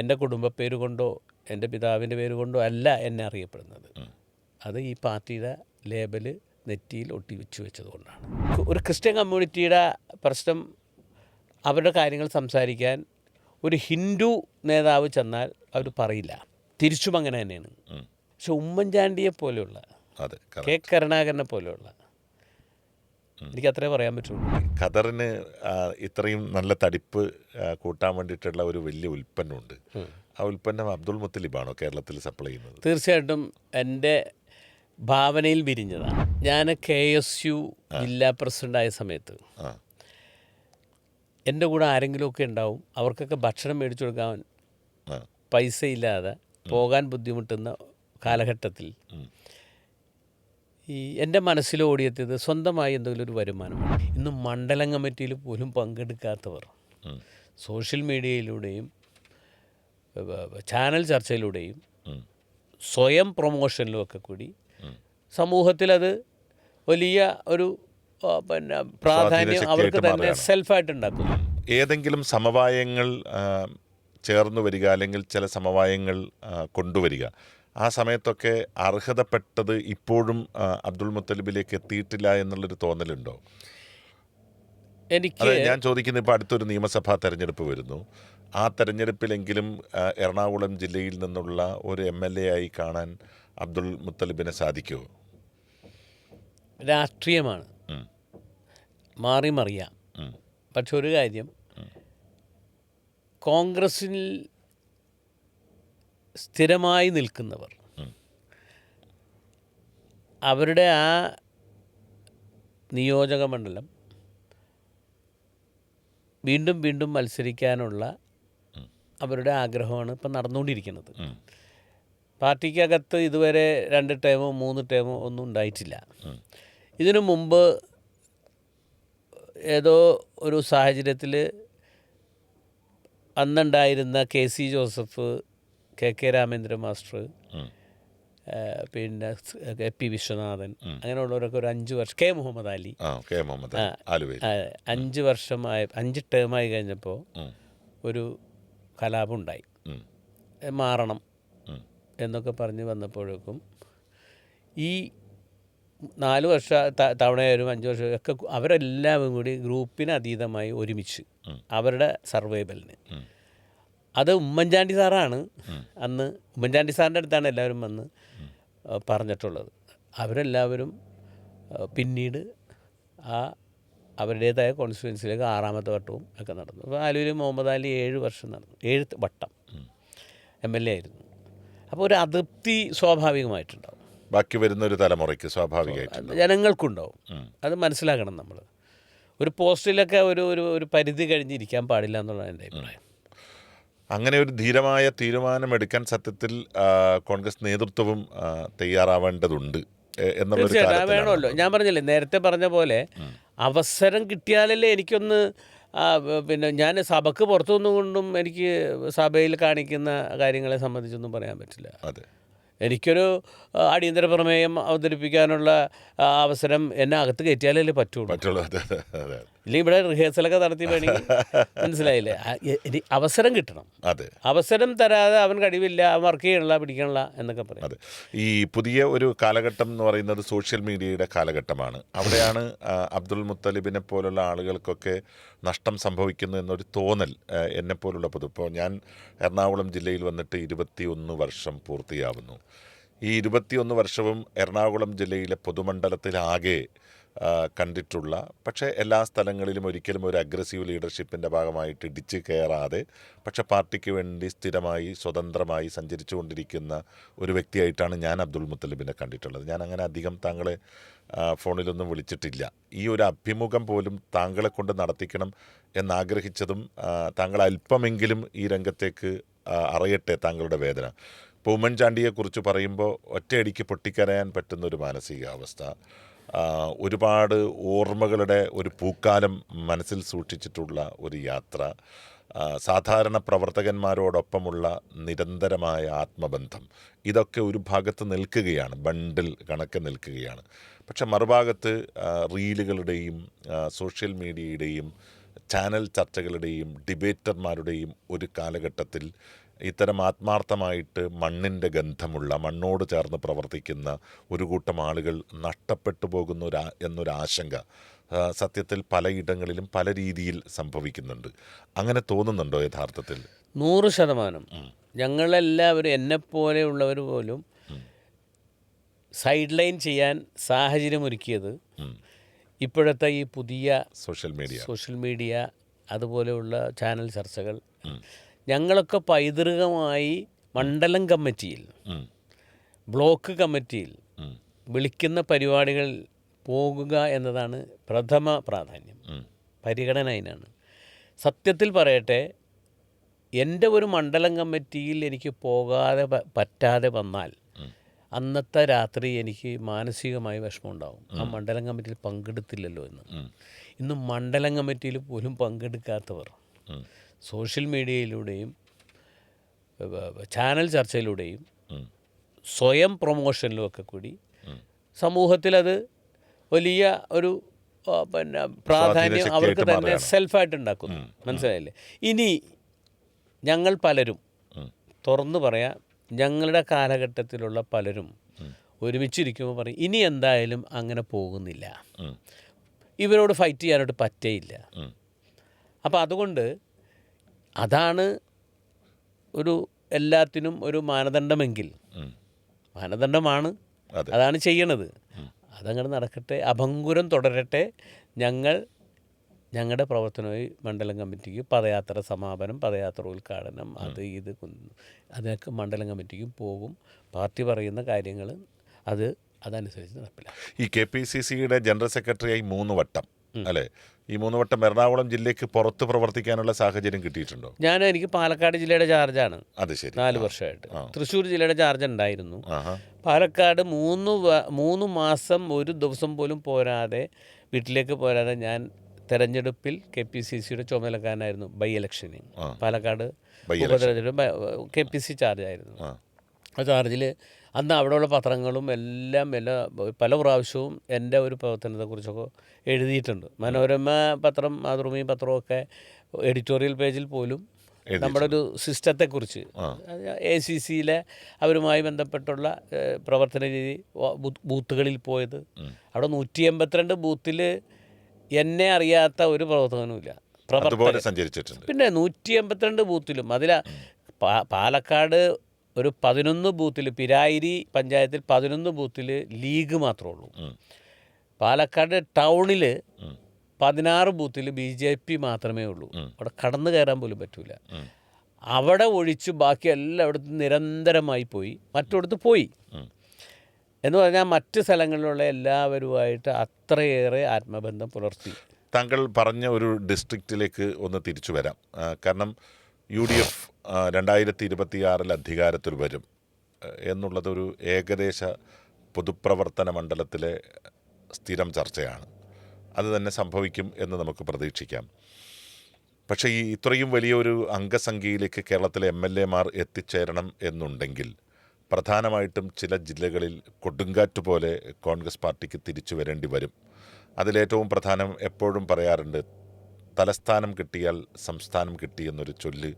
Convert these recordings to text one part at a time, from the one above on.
എൻ്റെ കുടുംബ പേര് കൊണ്ടോ എൻ്റെ പിതാവിൻ്റെ പേര് കൊണ്ടോ അല്ല എന്നെ അറിയപ്പെടുന്നത്. അത് ഈ പാർട്ടിയുടെ ലേബല് നെറ്റിയിൽ ഒട്ടി വെച്ചതുകൊണ്ടാണ്. ഒരു ക്രിസ്ത്യൻ കമ്മ്യൂണിറ്റിയുടെ പ്രശ്നം, അവരുടെ കാര്യങ്ങൾ സംസാരിക്കാൻ ഒരു ഹിന്ദു നേതാവ് ചെന്നാൽ അവർ പറയില്ല. തിരിച്ചും അങ്ങനെ തന്നെയാണ്. പക്ഷെ ഉമ്മൻചാണ്ടിയെ പോലെയുള്ള, കെ കരുണാകരനെ പോലെയുള്ള, എനിക്ക് അത്രേ പറയാൻ പറ്റുള്ളൂ. ഖദറിന് ഇത്രയും നല്ല തടിപ്പ് കൂട്ടാൻ വേണ്ടിയിട്ടുള്ള ഒരു വലിയ ഉൽപ്പന്നമുണ്ട്. ആ ഉൽപ്പന്നം അബ്ദുൾ മുത്തലിബാണോ കേരളത്തിൽ സപ്ലൈ ചെയ്യുന്നത്? തീർച്ചയായിട്ടും എൻ്റെ ഭാവനയിൽ വിരിഞ്ഞതാണ്. ഞാൻ KSU ജില്ലാ പ്രസിഡൻ്റായ സമയത്ത് എൻ്റെ കൂടെ ആരെങ്കിലുമൊക്കെ ഉണ്ടാവും. അവർക്കൊക്കെ ഭക്ഷണം മേടിച്ചു കൊടുക്കാൻ പൈസ ഇല്ലാതെ പോകാൻ ബുദ്ധിമുട്ടുന്ന കാലഘട്ടത്തിൽ ഈ എൻ്റെ മനസ്സിൽ ഓടിയെത്തിയത് സ്വന്തമായി എന്തെങ്കിലും ഒരു വരുമാനമാണ്. ഇന്ന് മണ്ഡലം കമ്മിറ്റിയിൽ പോലും പങ്കെടുക്കാത്തവർ സോഷ്യൽ മീഡിയയിലൂടെയും ചാനൽ ചർച്ചയിലൂടെയും സ്വയം പ്രൊമോഷനിലും ഒക്കെ കൂടി സമൂഹത്തിലത് വലിയ ഒരു പ്രാധാന്യം അവർക്ക് തന്നെ സെൽഫായിട്ട് ഉണ്ടാക്കുന്നു. ഏതെങ്കിലും സമവായങ്ങൾ ചേർന്ന് വരിക, അല്ലെങ്കിൽ ചില സമവായങ്ങൾ കൊണ്ടുവരിക, ആ സമയത്തൊക്കെ അർഹതപ്പെട്ടത് ഇപ്പോഴും അബ്ദുൾ മുത്തലിബിലേക്ക് എത്തിയിട്ടില്ല എന്നുള്ളൊരു തോന്നലുണ്ടോ? എനിക്ക് ഞാൻ ചോദിക്കുന്നത്, ഇപ്പോൾ അടുത്തൊരു നിയമസഭാ തെരഞ്ഞെടുപ്പ് വരുന്നു. ആ തെരഞ്ഞെടുപ്പിലെങ്കിലും എറണാകുളം ജില്ലയിൽ നിന്നുള്ള ഒരു MLA ആയി കാണാൻ അബ്ദുൾ മുത്തലിബിനെ സാധിക്കുമോ? രാഷ്ട്രീയമാണ്, മാറി മറിയാം. പക്ഷെ ഒരു കാര്യം, കോൺഗ്രസിൽ സ്ഥിരമായി നിൽക്കുന്നവർ അവരുടെ ആ നിയോജക മണ്ഡലം വീണ്ടും വീണ്ടും മത്സരിക്കാനുള്ള അവരുടെ ആഗ്രഹമാണ് ഇപ്പം നടന്നുകൊണ്ടിരിക്കുന്നത്. പാർട്ടിക്കകത്ത് ഇതുവരെ 2 ടേമോ 3 ടേമോ ഒന്നും ഉണ്ടായിട്ടില്ല. ഇതിനു മുമ്പ് ഏതോ ഒരു സാഹചര്യത്തിൽ അന്നുണ്ടായിരുന്ന KC Joseph, KK Ramendran master, പിന്നെ AP വിശ്വനാഥൻ, അങ്ങനെയുള്ളവരൊക്കെ ഒരു 5 വർഷം, K മുഹമ്മദ് അലി 5 വർഷമായി 5 ടേമായി കഴിഞ്ഞപ്പോൾ ഒരു കലാപം ഉണ്ടായി. മാറണം എന്നൊക്കെ പറഞ്ഞ് വന്നപ്പോഴേക്കും ഈ 4 വർഷം തവണയായാലും 5 വർഷം ഒക്കെ അവരെല്ലാവരും കൂടി ഗ്രൂപ്പിന് അതീതമായി ഒരുമിച്ച് അവരുടെ സർവൈവലിന്, അത് ഉമ്മൻചാണ്ടി സാറാണ് അന്ന്, ഉമ്മൻചാണ്ടി സാറിൻ്റെ അടുത്താണ് എല്ലാവരും വന്ന് പറഞ്ഞിട്ടുള്ളത്. അവരെല്ലാവരും പിന്നീട് അവരുടേതായ കോൺസ്റ്റിറ്റ്യുവൻസിയിലേക്ക് 6ാമത്തെ വട്ടവും ഒക്കെ നടന്നു. അപ്പോൾ ആലുവയിൽ മുഹമ്മദ് അലി 7 വർഷം നടന്നു, 7 വട്ടം MLA ആയിരുന്നു. അപ്പോൾ ഒരു അതൃപ്തി സ്വാഭാവികമായിട്ടുണ്ടാവും. ബാക്കി വരുന്ന ഒരു തലമുറയ്ക്ക് സ്വാഭാവികമായിട്ട് ജനങ്ങൾക്കുണ്ടാവും. അത് മനസ്സിലാക്കണം. നമ്മൾ ഒരു പോസ്റ്റിലൊക്കെ ഒരു പരിധി കഴിഞ്ഞിരിക്കാൻ പാടില്ല എന്നുള്ളതാണ് എൻ്റെ അഭിപ്രായം. അങ്ങനെ ഒരു ധീരമായ തീരുമാനമെടുക്കാൻ സത്യത്തിൽ കോൺഗ്രസ് നേതൃത്വവും തയ്യാറാവേണ്ടതുണ്ട് എന്നുള്ളൊരു തീർച്ചയായിട്ടും വേണമല്ലോ. ഞാൻ പറഞ്ഞില്ലേ, നേരത്തെ പറഞ്ഞ പോലെ അവസരം കിട്ടിയാലല്ലേ എനിക്കൊന്ന്, പിന്നെ ഞാൻ സഭയ്ക്ക് പുറത്തുനിന്നുകൊണ്ടും എനിക്ക് സഭയിൽ കാണിക്കുന്ന കാര്യങ്ങളെ സംബന്ധിച്ചൊന്നും പറയാൻ പറ്റില്ല. അതെ, എനിക്കൊരു അടിയന്തര പ്രമേയം അവതരിപ്പിക്കാനുള്ള അവസരം എന്നെ അകത്ത് കയറ്റിയാലല്ലേ പറ്റുള്ളൂ. ഇല്ലെങ്കിൽ ഇവിടെ റിഹേഴ്സലൊക്കെ നടത്തി വേണമെങ്കിൽ, മനസ്സിലായില്ലേ, അവസരം കിട്ടണം. അവസരം തരാതെ അവൻ കഴിവില്ല, അവൻ വർക്ക് ചെയ്യണില്ല, പിടിക്കണില്ല എന്നൊക്കെ പറയും. അതെ, ഈ പുതിയ ഒരു കാലഘട്ടം എന്ന് പറയുന്നത് സോഷ്യൽ മീഡിയയുടെ കാലഘട്ടമാണ്. അവിടെയാണ് അബ്ദുൾ മുത്തലിബിനെ പോലുള്ള ആളുകൾക്കൊക്കെ നഷ്ടം സംഭവിക്കുന്നു എന്നൊരു തോന്നൽ എന്നെപ്പോലുള്ള ഇപ്പോൾ ഞാൻ എറണാകുളം ജില്ലയിൽ വന്നിട്ട് 21 വർഷം പൂർത്തിയാവുന്നു. ഈ 21 വർഷവും എറണാകുളം ജില്ലയിലെ പൊതുമണ്ഡലത്തിലാകെ കണ്ടിട്ടുള്ള, പക്ഷേ എല്ലാ സ്ഥലങ്ങളിലും ഒരിക്കലും ഒരു അഗ്രസീവ് ലീഡർഷിപ്പിൻ്റെ ഭാഗമായിട്ട് ഇടിച്ച് കയറാതെ, പക്ഷേ പാർട്ടിക്ക് വേണ്ടി സ്ഥിരമായി സ്വതന്ത്രമായി സഞ്ചരിച്ചു കൊണ്ടിരിക്കുന്ന ഒരു വ്യക്തിയായിട്ടാണ് ഞാൻ അബ്ദുൾ മുത്തലിബിനെ കണ്ടിട്ടുള്ളത്. ഞാൻ അങ്ങനെ അധികം താങ്കളെ ഫോണിലൊന്നും വിളിച്ചിട്ടില്ല. ഈ ഒരു അഭിമുഖം പോലും താങ്കളെ കൊണ്ട് നടത്തിക്കണം എന്നാഗ്രഹിച്ചതും താങ്കൾ അല്പമെങ്കിലും ഈ രംഗത്തേക്ക് അറിയട്ടെ താങ്കളുടെ വേദന. ഇപ്പോൾ ഉമ്മൻചാണ്ടിയെക്കുറിച്ച് പറയുമ്പോൾ ഒറ്റയടിക്ക് പൊട്ടിക്കരയാൻ പറ്റുന്നൊരു മാനസികാവസ്ഥ, ഒരുപാട് ഓർമ്മകളുടെ ഒരു പൂക്കാലം മനസ്സിൽ സൂക്ഷിച്ചിട്ടുള്ള ഒരു യാത്ര, സാധാരണ പ്രവർത്തകന്മാരോടൊപ്പമുള്ള നിരന്തരമായ ആത്മബന്ധം, ഇതൊക്കെ ഒരു ഭാഗത്ത് നിൽക്കുകയാണ്, ബണ്ടിൽ കണക്ക് നിൽക്കുകയാണ്. പക്ഷെ മറുഭാഗത്ത് റീലുകളുടെയും സോഷ്യൽ മീഡിയയുടെയും ചാനൽ ചർച്ചകളുടെയും ഡിബേറ്റർമാരുടെയും ഒരു കാലഘട്ടത്തിൽ ഇത്തരം ആത്മാർത്ഥമായിട്ട് മണ്ണിൻ്റെ ഗന്ധമുള്ള മണ്ണോട് ചേർന്ന് പ്രവർത്തിക്കുന്ന ഒരു കൂട്ടം ആളുകൾ നഷ്ടപ്പെട്ടു പോകുന്ന എന്നൊരാശങ്ക സത്യത്തിൽ പലയിടങ്ങളിലും പല രീതിയിൽ സംഭവിക്കുന്നുണ്ട്. അങ്ങനെ തോന്നുന്നുണ്ടോ യഥാർത്ഥത്തിൽ? 100%. ഞങ്ങളെല്ലാവരും എന്നെപ്പോലെയുള്ളവർ പോലും സൈഡ് ലൈൻ ചെയ്യാൻ സാഹചര്യമൊരുക്കിയത് ഇപ്പോഴത്തെ ഈ പുതിയ സോഷ്യൽ മീഡിയ അതുപോലെയുള്ള ചാനൽ ചർച്ചകൾ. ഞങ്ങളൊക്കെ പൈതൃകമായി മണ്ഡലം കമ്മിറ്റിയിൽ, ബ്ലോക്ക് കമ്മിറ്റിയിൽ വിളിക്കുന്ന പരിപാടികൾ പോകുക എന്നതാണ് പ്രഥമ പ്രാധാന്യം, പരിഗണന അതിനാണ്. സത്യത്തിൽ പറയട്ടെ, എൻ്റെ ഒരു മണ്ഡലം കമ്മിറ്റിയിൽ എനിക്ക് പോകാതെ പറ്റാതെ വന്നാൽ അന്നത്തെ രാത്രി എനിക്ക് മാനസികമായി വിഷമമുണ്ടാകും. ആ മണ്ഡലം കമ്മിറ്റിയിൽ പങ്കെടുത്തില്ലല്ലോ എന്ന്. ഇന്ന് മണ്ഡലം കമ്മിറ്റിയിൽ പോലും പങ്കെടുക്കാത്തവർ സോഷ്യൽ മീഡിയയിലൂടെയും ചാനൽ ചർച്ചയിലൂടെയും സ്വയം പ്രൊമോഷനിലും ഒക്കെ കൂടി സമൂഹത്തിൽ അത് വലിയ ഒരു പ്രാധാന്യം അവർക്ക് തന്നെ സെൽഫായിട്ട് ഉണ്ടാക്കുന്നു. മനസ്സിലായില്ലേ? ഇനി ഞങ്ങൾ പലരും തുറന്നു പറയാം, ഞങ്ങളുടെ കാലഘട്ടത്തിലുള്ള പലരും ഒരുമിച്ചിരിക്കുമ്പോൾ പറയും ഇനി എന്തായാലും അങ്ങനെ പോകുന്നില്ല, ഇവരോട് ഫൈറ്റ് ചെയ്യാനായിട്ട് പറ്റേയില്ല. അപ്പോൾ അതുകൊണ്ട് അതാണ് ഒരു എല്ലാത്തിനും ഒരു മാനദണ്ഡമെങ്കിൽ മാനദണ്ഡമാണ്, അതാണ് ചെയ്യണത്. അതങ്ങനെ നടക്കട്ടെ, അഭംഗുരം തുടരട്ടെ. ഞങ്ങളുടെ പ്രവർത്തനമായി മണ്ഡലം കമ്മിറ്റിക്ക് പദയാത്ര സമാപനം, പദയാത്ര ഉദ്ഘാടനം, അതിനൊക്കെ മണ്ഡലം കമ്മിറ്റിക്കും പോകും. പാർട്ടി പറയുന്ന കാര്യങ്ങൾ അതനുസരിച്ച് നടപ്പില്ല. ഈ KPCCയുടെ ജനറൽ സെക്രട്ടറിയായി 3 വട്ടം അല്ലേ? ഈ 3 വട്ടം എറണാകുളം ജില്ലയ്ക്ക് പുറത്ത് പ്രവർത്തിക്കാനുള്ള സാഹചര്യം കിട്ടിയിട്ടുണ്ടോ? എനിക്ക് പാലക്കാട് ജില്ലയുടെ ചാർജാണ്. അത് ശരി. 4 വർഷമായിട്ട് തൃശ്ശൂർ ജില്ലയുടെ ചാർജ് ഉണ്ടായിരുന്നു. പാലക്കാട് 3 മാസം ഒരു ദിവസം പോലും പോരാതെ, വീട്ടിലേക്ക് പോരാതെ ഞാൻ തെരഞ്ഞെടുപ്പിൽ KPCCയുടെ ചുമതലക്കാരനായിരുന്നു. ബൈ ഇലക്ഷന് പാലക്കാട് ഉപതെരഞ്ഞെടുപ്പ് KPC ചാർജായിരുന്നു. ആ ചാർജിൽ അന്ന് അവിടെയുള്ള പത്രങ്ങളും എല്ലാം പല പ്രാവശ്യവും എൻ്റെ ഒരു പ്രവർത്തനത്തെക്കുറിച്ചൊക്കെ എഴുതിയിട്ടുണ്ട്. മനോരമ പത്രം, മാതൃഭൂമി പത്രമൊക്കെ എഡിറ്റോറിയൽ പേജിൽ പോലും നമ്മുടെ ഒരു സിസ്റ്റത്തെക്കുറിച്ച്, ACCയിലെ അവരുമായി ബന്ധപ്പെട്ടുള്ള പ്രവർത്തന രീതി, ബൂത്തുകളിൽ പോയത്, അവിടെ 182 ബൂത്തിൽ എന്നെ അറിയാത്ത ഒരു പ്രവർത്തകനുമില്ല. പിന്നെ 182 ബൂത്തിലും പാലക്കാട് ഒരു 11 ബൂത്തിൽ, പിരായിരി പഞ്ചായത്തിൽ 11 ബൂത്തിൽ ലീഗ് മാത്രമേ ഉള്ളൂ. പാലക്കാട് ടൗണിൽ 16 ബൂത്തിൽ BJP മാത്രമേ ഉള്ളൂ. അവിടെ കടന്നു കയറാൻ പോലും പറ്റൂല. അവിടെ ഒഴിച്ച് ബാക്കി എല്ലായിടത്തും നിരന്തരമായി പോയി, മറ്റിടത്ത് പോയി എന്ന് പറഞ്ഞാൽ മറ്റ് സ്ഥലങ്ങളിലുള്ള എല്ലാവരുമായിട്ട് അത്രയേറെ ആത്മബന്ധം പുലർത്തി. താങ്കൾ പറഞ്ഞ ഒരു ഡിസ്ട്രിക്റ്റിലേക്ക് ഒന്ന് തിരിച്ചു വരാം. കാരണം UDF 2026 അധികാരത്തിൽ വരും എന്നുള്ളതൊരു ഏകദേശ പൊതുപ്രവർത്തന മണ്ഡലത്തിലെ സ്ഥിരം ചർച്ചയാണ്. അത് തന്നെ സംഭവിക്കും എന്ന് നമുക്ക് പ്രതീക്ഷിക്കാം. പക്ഷേ ഈ ഇത്രയും വലിയൊരു അംഗസംഖ്യയിലേക്ക് കേരളത്തിലെ MLA മാർ എത്തിച്ചേരണം എന്നുണ്ടെങ്കിൽ പ്രധാനമായിട്ടും ചില ജില്ലകളിൽ കൊടുങ്കാറ്റ് പോലെ കോൺഗ്രസ് പാർട്ടിക്ക് തിരിച്ചു വരേണ്ടി വരും. അതിലേറ്റവും പ്രധാനം എപ്പോഴും പറയാറുണ്ട്, തലസ്ഥാനം കിട്ടിയാൽ സംസ്ഥാനം കിട്ടിയെന്നൊരു ചൊല്ല്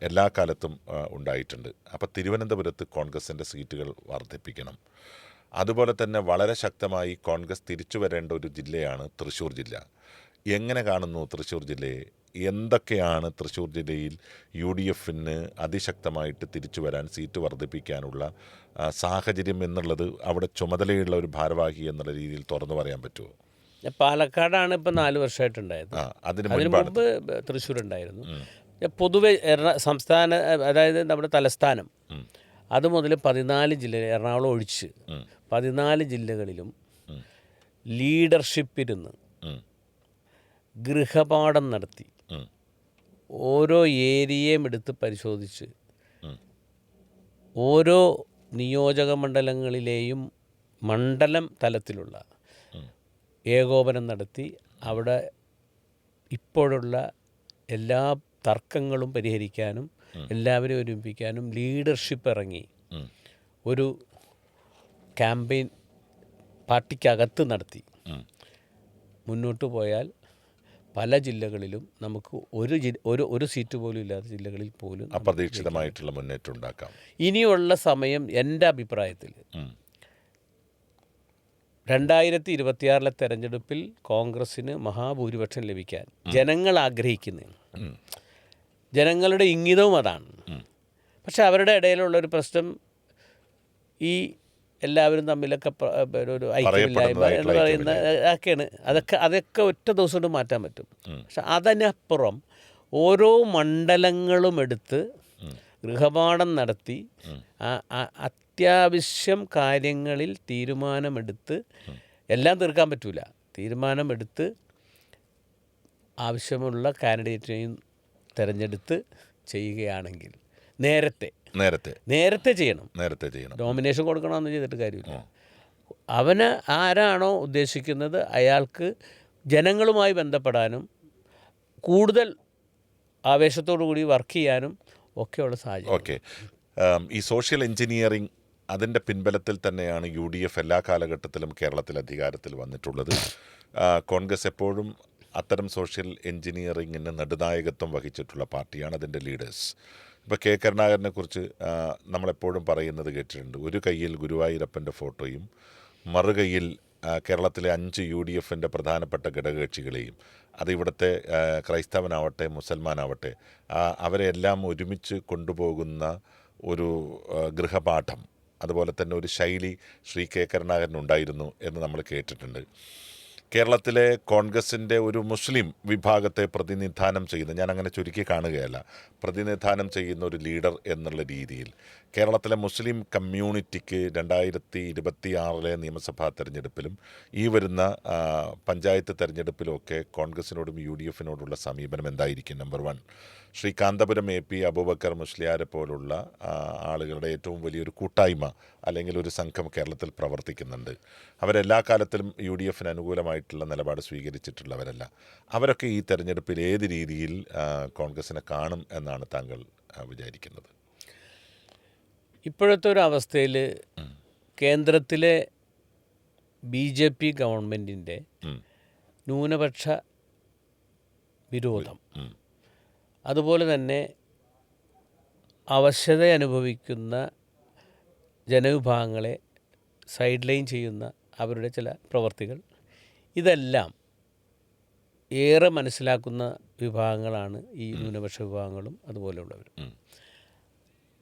എല്ലാ കാലത്തും ഉണ്ടായിട്ടുണ്ട്. അപ്പോൾ തിരുവനന്തപുരത്ത് കോൺഗ്രസിൻ്റെ സീറ്റുകൾ വർദ്ധിപ്പിക്കണം. അതുപോലെ തന്നെ വളരെ ശക്തമായി കോൺഗ്രസ് തിരിച്ചു വരേണ്ട ഒരു ജില്ലയാണ് തൃശ്ശൂർ ജില്ല. എങ്ങനെ കാണുന്നു തൃശ്ശൂർ ജില്ലയെ? എന്തൊക്കെയാണ് തൃശ്ശൂർ ജില്ലയിൽ UDFന് അതിശക്തമായിട്ട് തിരിച്ചു വരാൻ, സീറ്റ് വർദ്ധിപ്പിക്കാനുള്ള സാഹചര്യം എന്നുള്ളത് അവിടെ ചുമതലയുള്ള ഒരു ഭാരവാഹി എന്നുള്ള രീതിയിൽ തുറന്നു പറയാൻ പറ്റുമോ? പാലക്കാടാണ് ഇപ്പം 4 വർഷമായിട്ടുണ്ടായത്. അതിന് മുമ്പ് തൃശ്ശൂർ ഉണ്ടായിരുന്നു. പൊതുവെ സംസ്ഥാന, അതായത് നമ്മുടെ തലസ്ഥാനം, അത് മുതൽ 14 ജില്ല, എറണാകുളം ഒഴിച്ച് 14 ജില്ലകളിലും ലീഡർഷിപ്പിരുന്ന് ഗൃഹപാഠം നടത്തി ഓരോ ഏരിയയും എടുത്ത് പരിശോധിച്ച് ഓരോ നിയോജക മണ്ഡലങ്ങളിലെയും മണ്ഡലം തലത്തിലുള്ള ഏകോപനം നടത്തി അവിടെ ഇപ്പോഴുള്ള എല്ലാ തർക്കങ്ങളും പരിഹരിക്കാനും എല്ലാവരെയും ഒരുമിപ്പിക്കാനും ലീഡർഷിപ്പ് ഇറങ്ങി ഒരു ക്യാമ്പയിൻ പാർട്ടിക്കകത്ത് നടത്തി മുന്നോട്ട് പോയാൽ പല ജില്ലകളിലും നമുക്ക് ഒരു സീറ്റ് പോലും ഇല്ലാത്ത ജില്ലകളിൽ പോലും അപ്രതീക്ഷിതമായിട്ടുള്ള മുന്നേറ്റം ഉണ്ടാക്കാം. ഇനിയുള്ള സമയം എൻ്റെ അഭിപ്രായത്തിൽ 2026 തെരഞ്ഞെടുപ്പിൽ കോൺഗ്രസ്സിന് മഹാഭൂരിപക്ഷം ലഭിക്കാൻ ജനങ്ങൾ ആഗ്രഹിക്കുന്നതാണ്. ജനങ്ങളുടെ ഇംഗിതവും അതാണ്. പക്ഷെ അവരുടെ ഇടയിലുള്ളൊരു പ്രശ്നം ഈ എല്ലാവരും തമ്മിലൊക്കെ ഒരു ഐക്യമില്ലായ്മ എന്ന് പറയുന്ന ഒക്കെയാണ്. അതൊക്കെ ഒറ്റ ദിവസം കൊണ്ട് മാറ്റാൻ പറ്റും. പക്ഷെ അതിനപ്പുറം ഓരോ മണ്ഡലങ്ങളും എടുത്ത് ഗൃഹപാഠം നടത്തി അത്യാവശ്യം കാര്യങ്ങളിൽ തീരുമാനമെടുത്ത് എല്ലാം തീർക്കാൻ പറ്റില്ല. തീരുമാനമെടുത്ത് ആവശ്യമുള്ള കാൻഡിഡേറ്റിനെയും തിരഞ്ഞെടുത്ത് ചെയ്യുകയാണെങ്കിൽ നേരത്തെ ചെയ്യണം. നോമിനേഷൻ കൊടുക്കണമെന്ന് ചെയ്തിട്ട് കാര്യമില്ല. അവന് ആരാണോ ഉദ്ദേശിക്കുന്നത് അയാൾക്ക് ജനങ്ങളുമായി ബന്ധപ്പെടാനും കൂടുതൽ ആവേശത്തോടു കൂടി വർക്ക് ചെയ്യാനും ഒക്കെയുള്ള സാഹചര്യം. ഓക്കെ, ഈ സോഷ്യൽ എഞ്ചിനീയറിംഗ് അതിൻ്റെ പിൻബലത്തിൽ തന്നെയാണ് UDF എല്ലാ കാലഘട്ടത്തിലും കേരളത്തിൽ അധികാരത്തിൽ വന്നിട്ടുള്ളത്. കോൺഗ്രസ് എപ്പോഴും അത്തരം സോഷ്യൽ എഞ്ചിനീയറിങ്ങിന് നെടുനായകത്വം വഹിച്ചിട്ടുള്ള പാർട്ടിയാണ്, അതിൻ്റെ ലീഡേഴ്സ്. ഇപ്പോൾ കെ കരുണാകരനെ കുറിച്ച് നമ്മളെപ്പോഴും പറയുന്നത് കേട്ടിട്ടുണ്ട്. ഒരു കയ്യിൽ ഗുരുവായൂരപ്പൻ്റെ ഫോട്ടോയും മറുകൈയിൽ കേരളത്തിലെ 5 UDFൻ്റെ പ്രധാനപ്പെട്ട ഘടകകക്ഷികളെയും, അത് ഇവിടുത്തെ ക്രൈസ്തവനാവട്ടെ മുസൽമാനാവട്ടെ അവരെല്ലാം ഒരുമിച്ച് കൊണ്ടുപോകുന്ന ഒരു ഗൃഹപാഠം, അതുപോലെ തന്നെ ഒരു ശൈലി ശ്രീ കെ കരുണാകരനുണ്ടായിരുന്നു എന്ന് നമ്മൾ കേട്ടിട്ടുണ്ട്. കേരളത്തിലെ കോൺഗ്രസിൻ്റെ ഒരു മുസ്ലിം വിഭാഗത്തെ പ്രതിനിധാനം ചെയ്യുന്ന, ഞാൻ അങ്ങനെ ചുരുക്കി കാണുകയല്ല, പ്രതിനിധാനം ചെയ്യുന്ന ഒരു ലീഡർ എന്നുള്ള രീതിയിൽ കേരളത്തിലെ മുസ്ലിം കമ്മ്യൂണിറ്റിക്ക് 2026 നിയമസഭാ തെരഞ്ഞെടുപ്പിലും ഈ വരുന്ന പഞ്ചായത്ത് തെരഞ്ഞെടുപ്പിലുമൊക്കെ കോൺഗ്രസിനോടും UDFിനോടുള്ള സമീപനം എന്തായിരിക്കും? നമ്പർ 1, ശ്രീ കാന്തപുരം AP അബൂബക്കർ മുസ്ലിയാരെ പോലുള്ള ആളുകളുടെ ഏറ്റവും വലിയൊരു കൂട്ടായ്മ അല്ലെങ്കിൽ ഒരു സംഘം കേരളത്തിൽ പ്രവർത്തിക്കുന്നുണ്ട്. അവരെല്ലാ കാലത്തിലും UDFിന് അനുകൂലമായിട്ടുള്ള നിലപാട് സ്വീകരിച്ചിട്ടുള്ളവരല്ല. അവരൊക്കെ ഈ തെരഞ്ഞെടുപ്പിൽ ഏത് രീതിയിൽ കോൺഗ്രസിനെ കാണും എന്നാണ് താങ്കൾ വിചാരിക്കുന്നത്? ഇപ്പോഴത്തെ ഒരു അവസ്ഥയിൽ കേന്ദ്രത്തിലെ BJP ഗവൺമെൻറ്റിൻ്റെ ന്യൂനപക്ഷ വിരോധം, അതുപോലെ തന്നെ അവശത അനുഭവിക്കുന്ന ജനവിഭാഗങ്ങളെ സൈഡ് ലൈൻ ചെയ്യുന്ന അവരുടെ ചില പ്രവർത്തികൾ, ഇതെല്ലാം ഏറെ മനസ്സിലാക്കുന്ന വിഭാഗങ്ങളാണ് ഈ ന്യൂനപക്ഷ വിഭാഗങ്ങളും അതുപോലെയുള്ളവരും.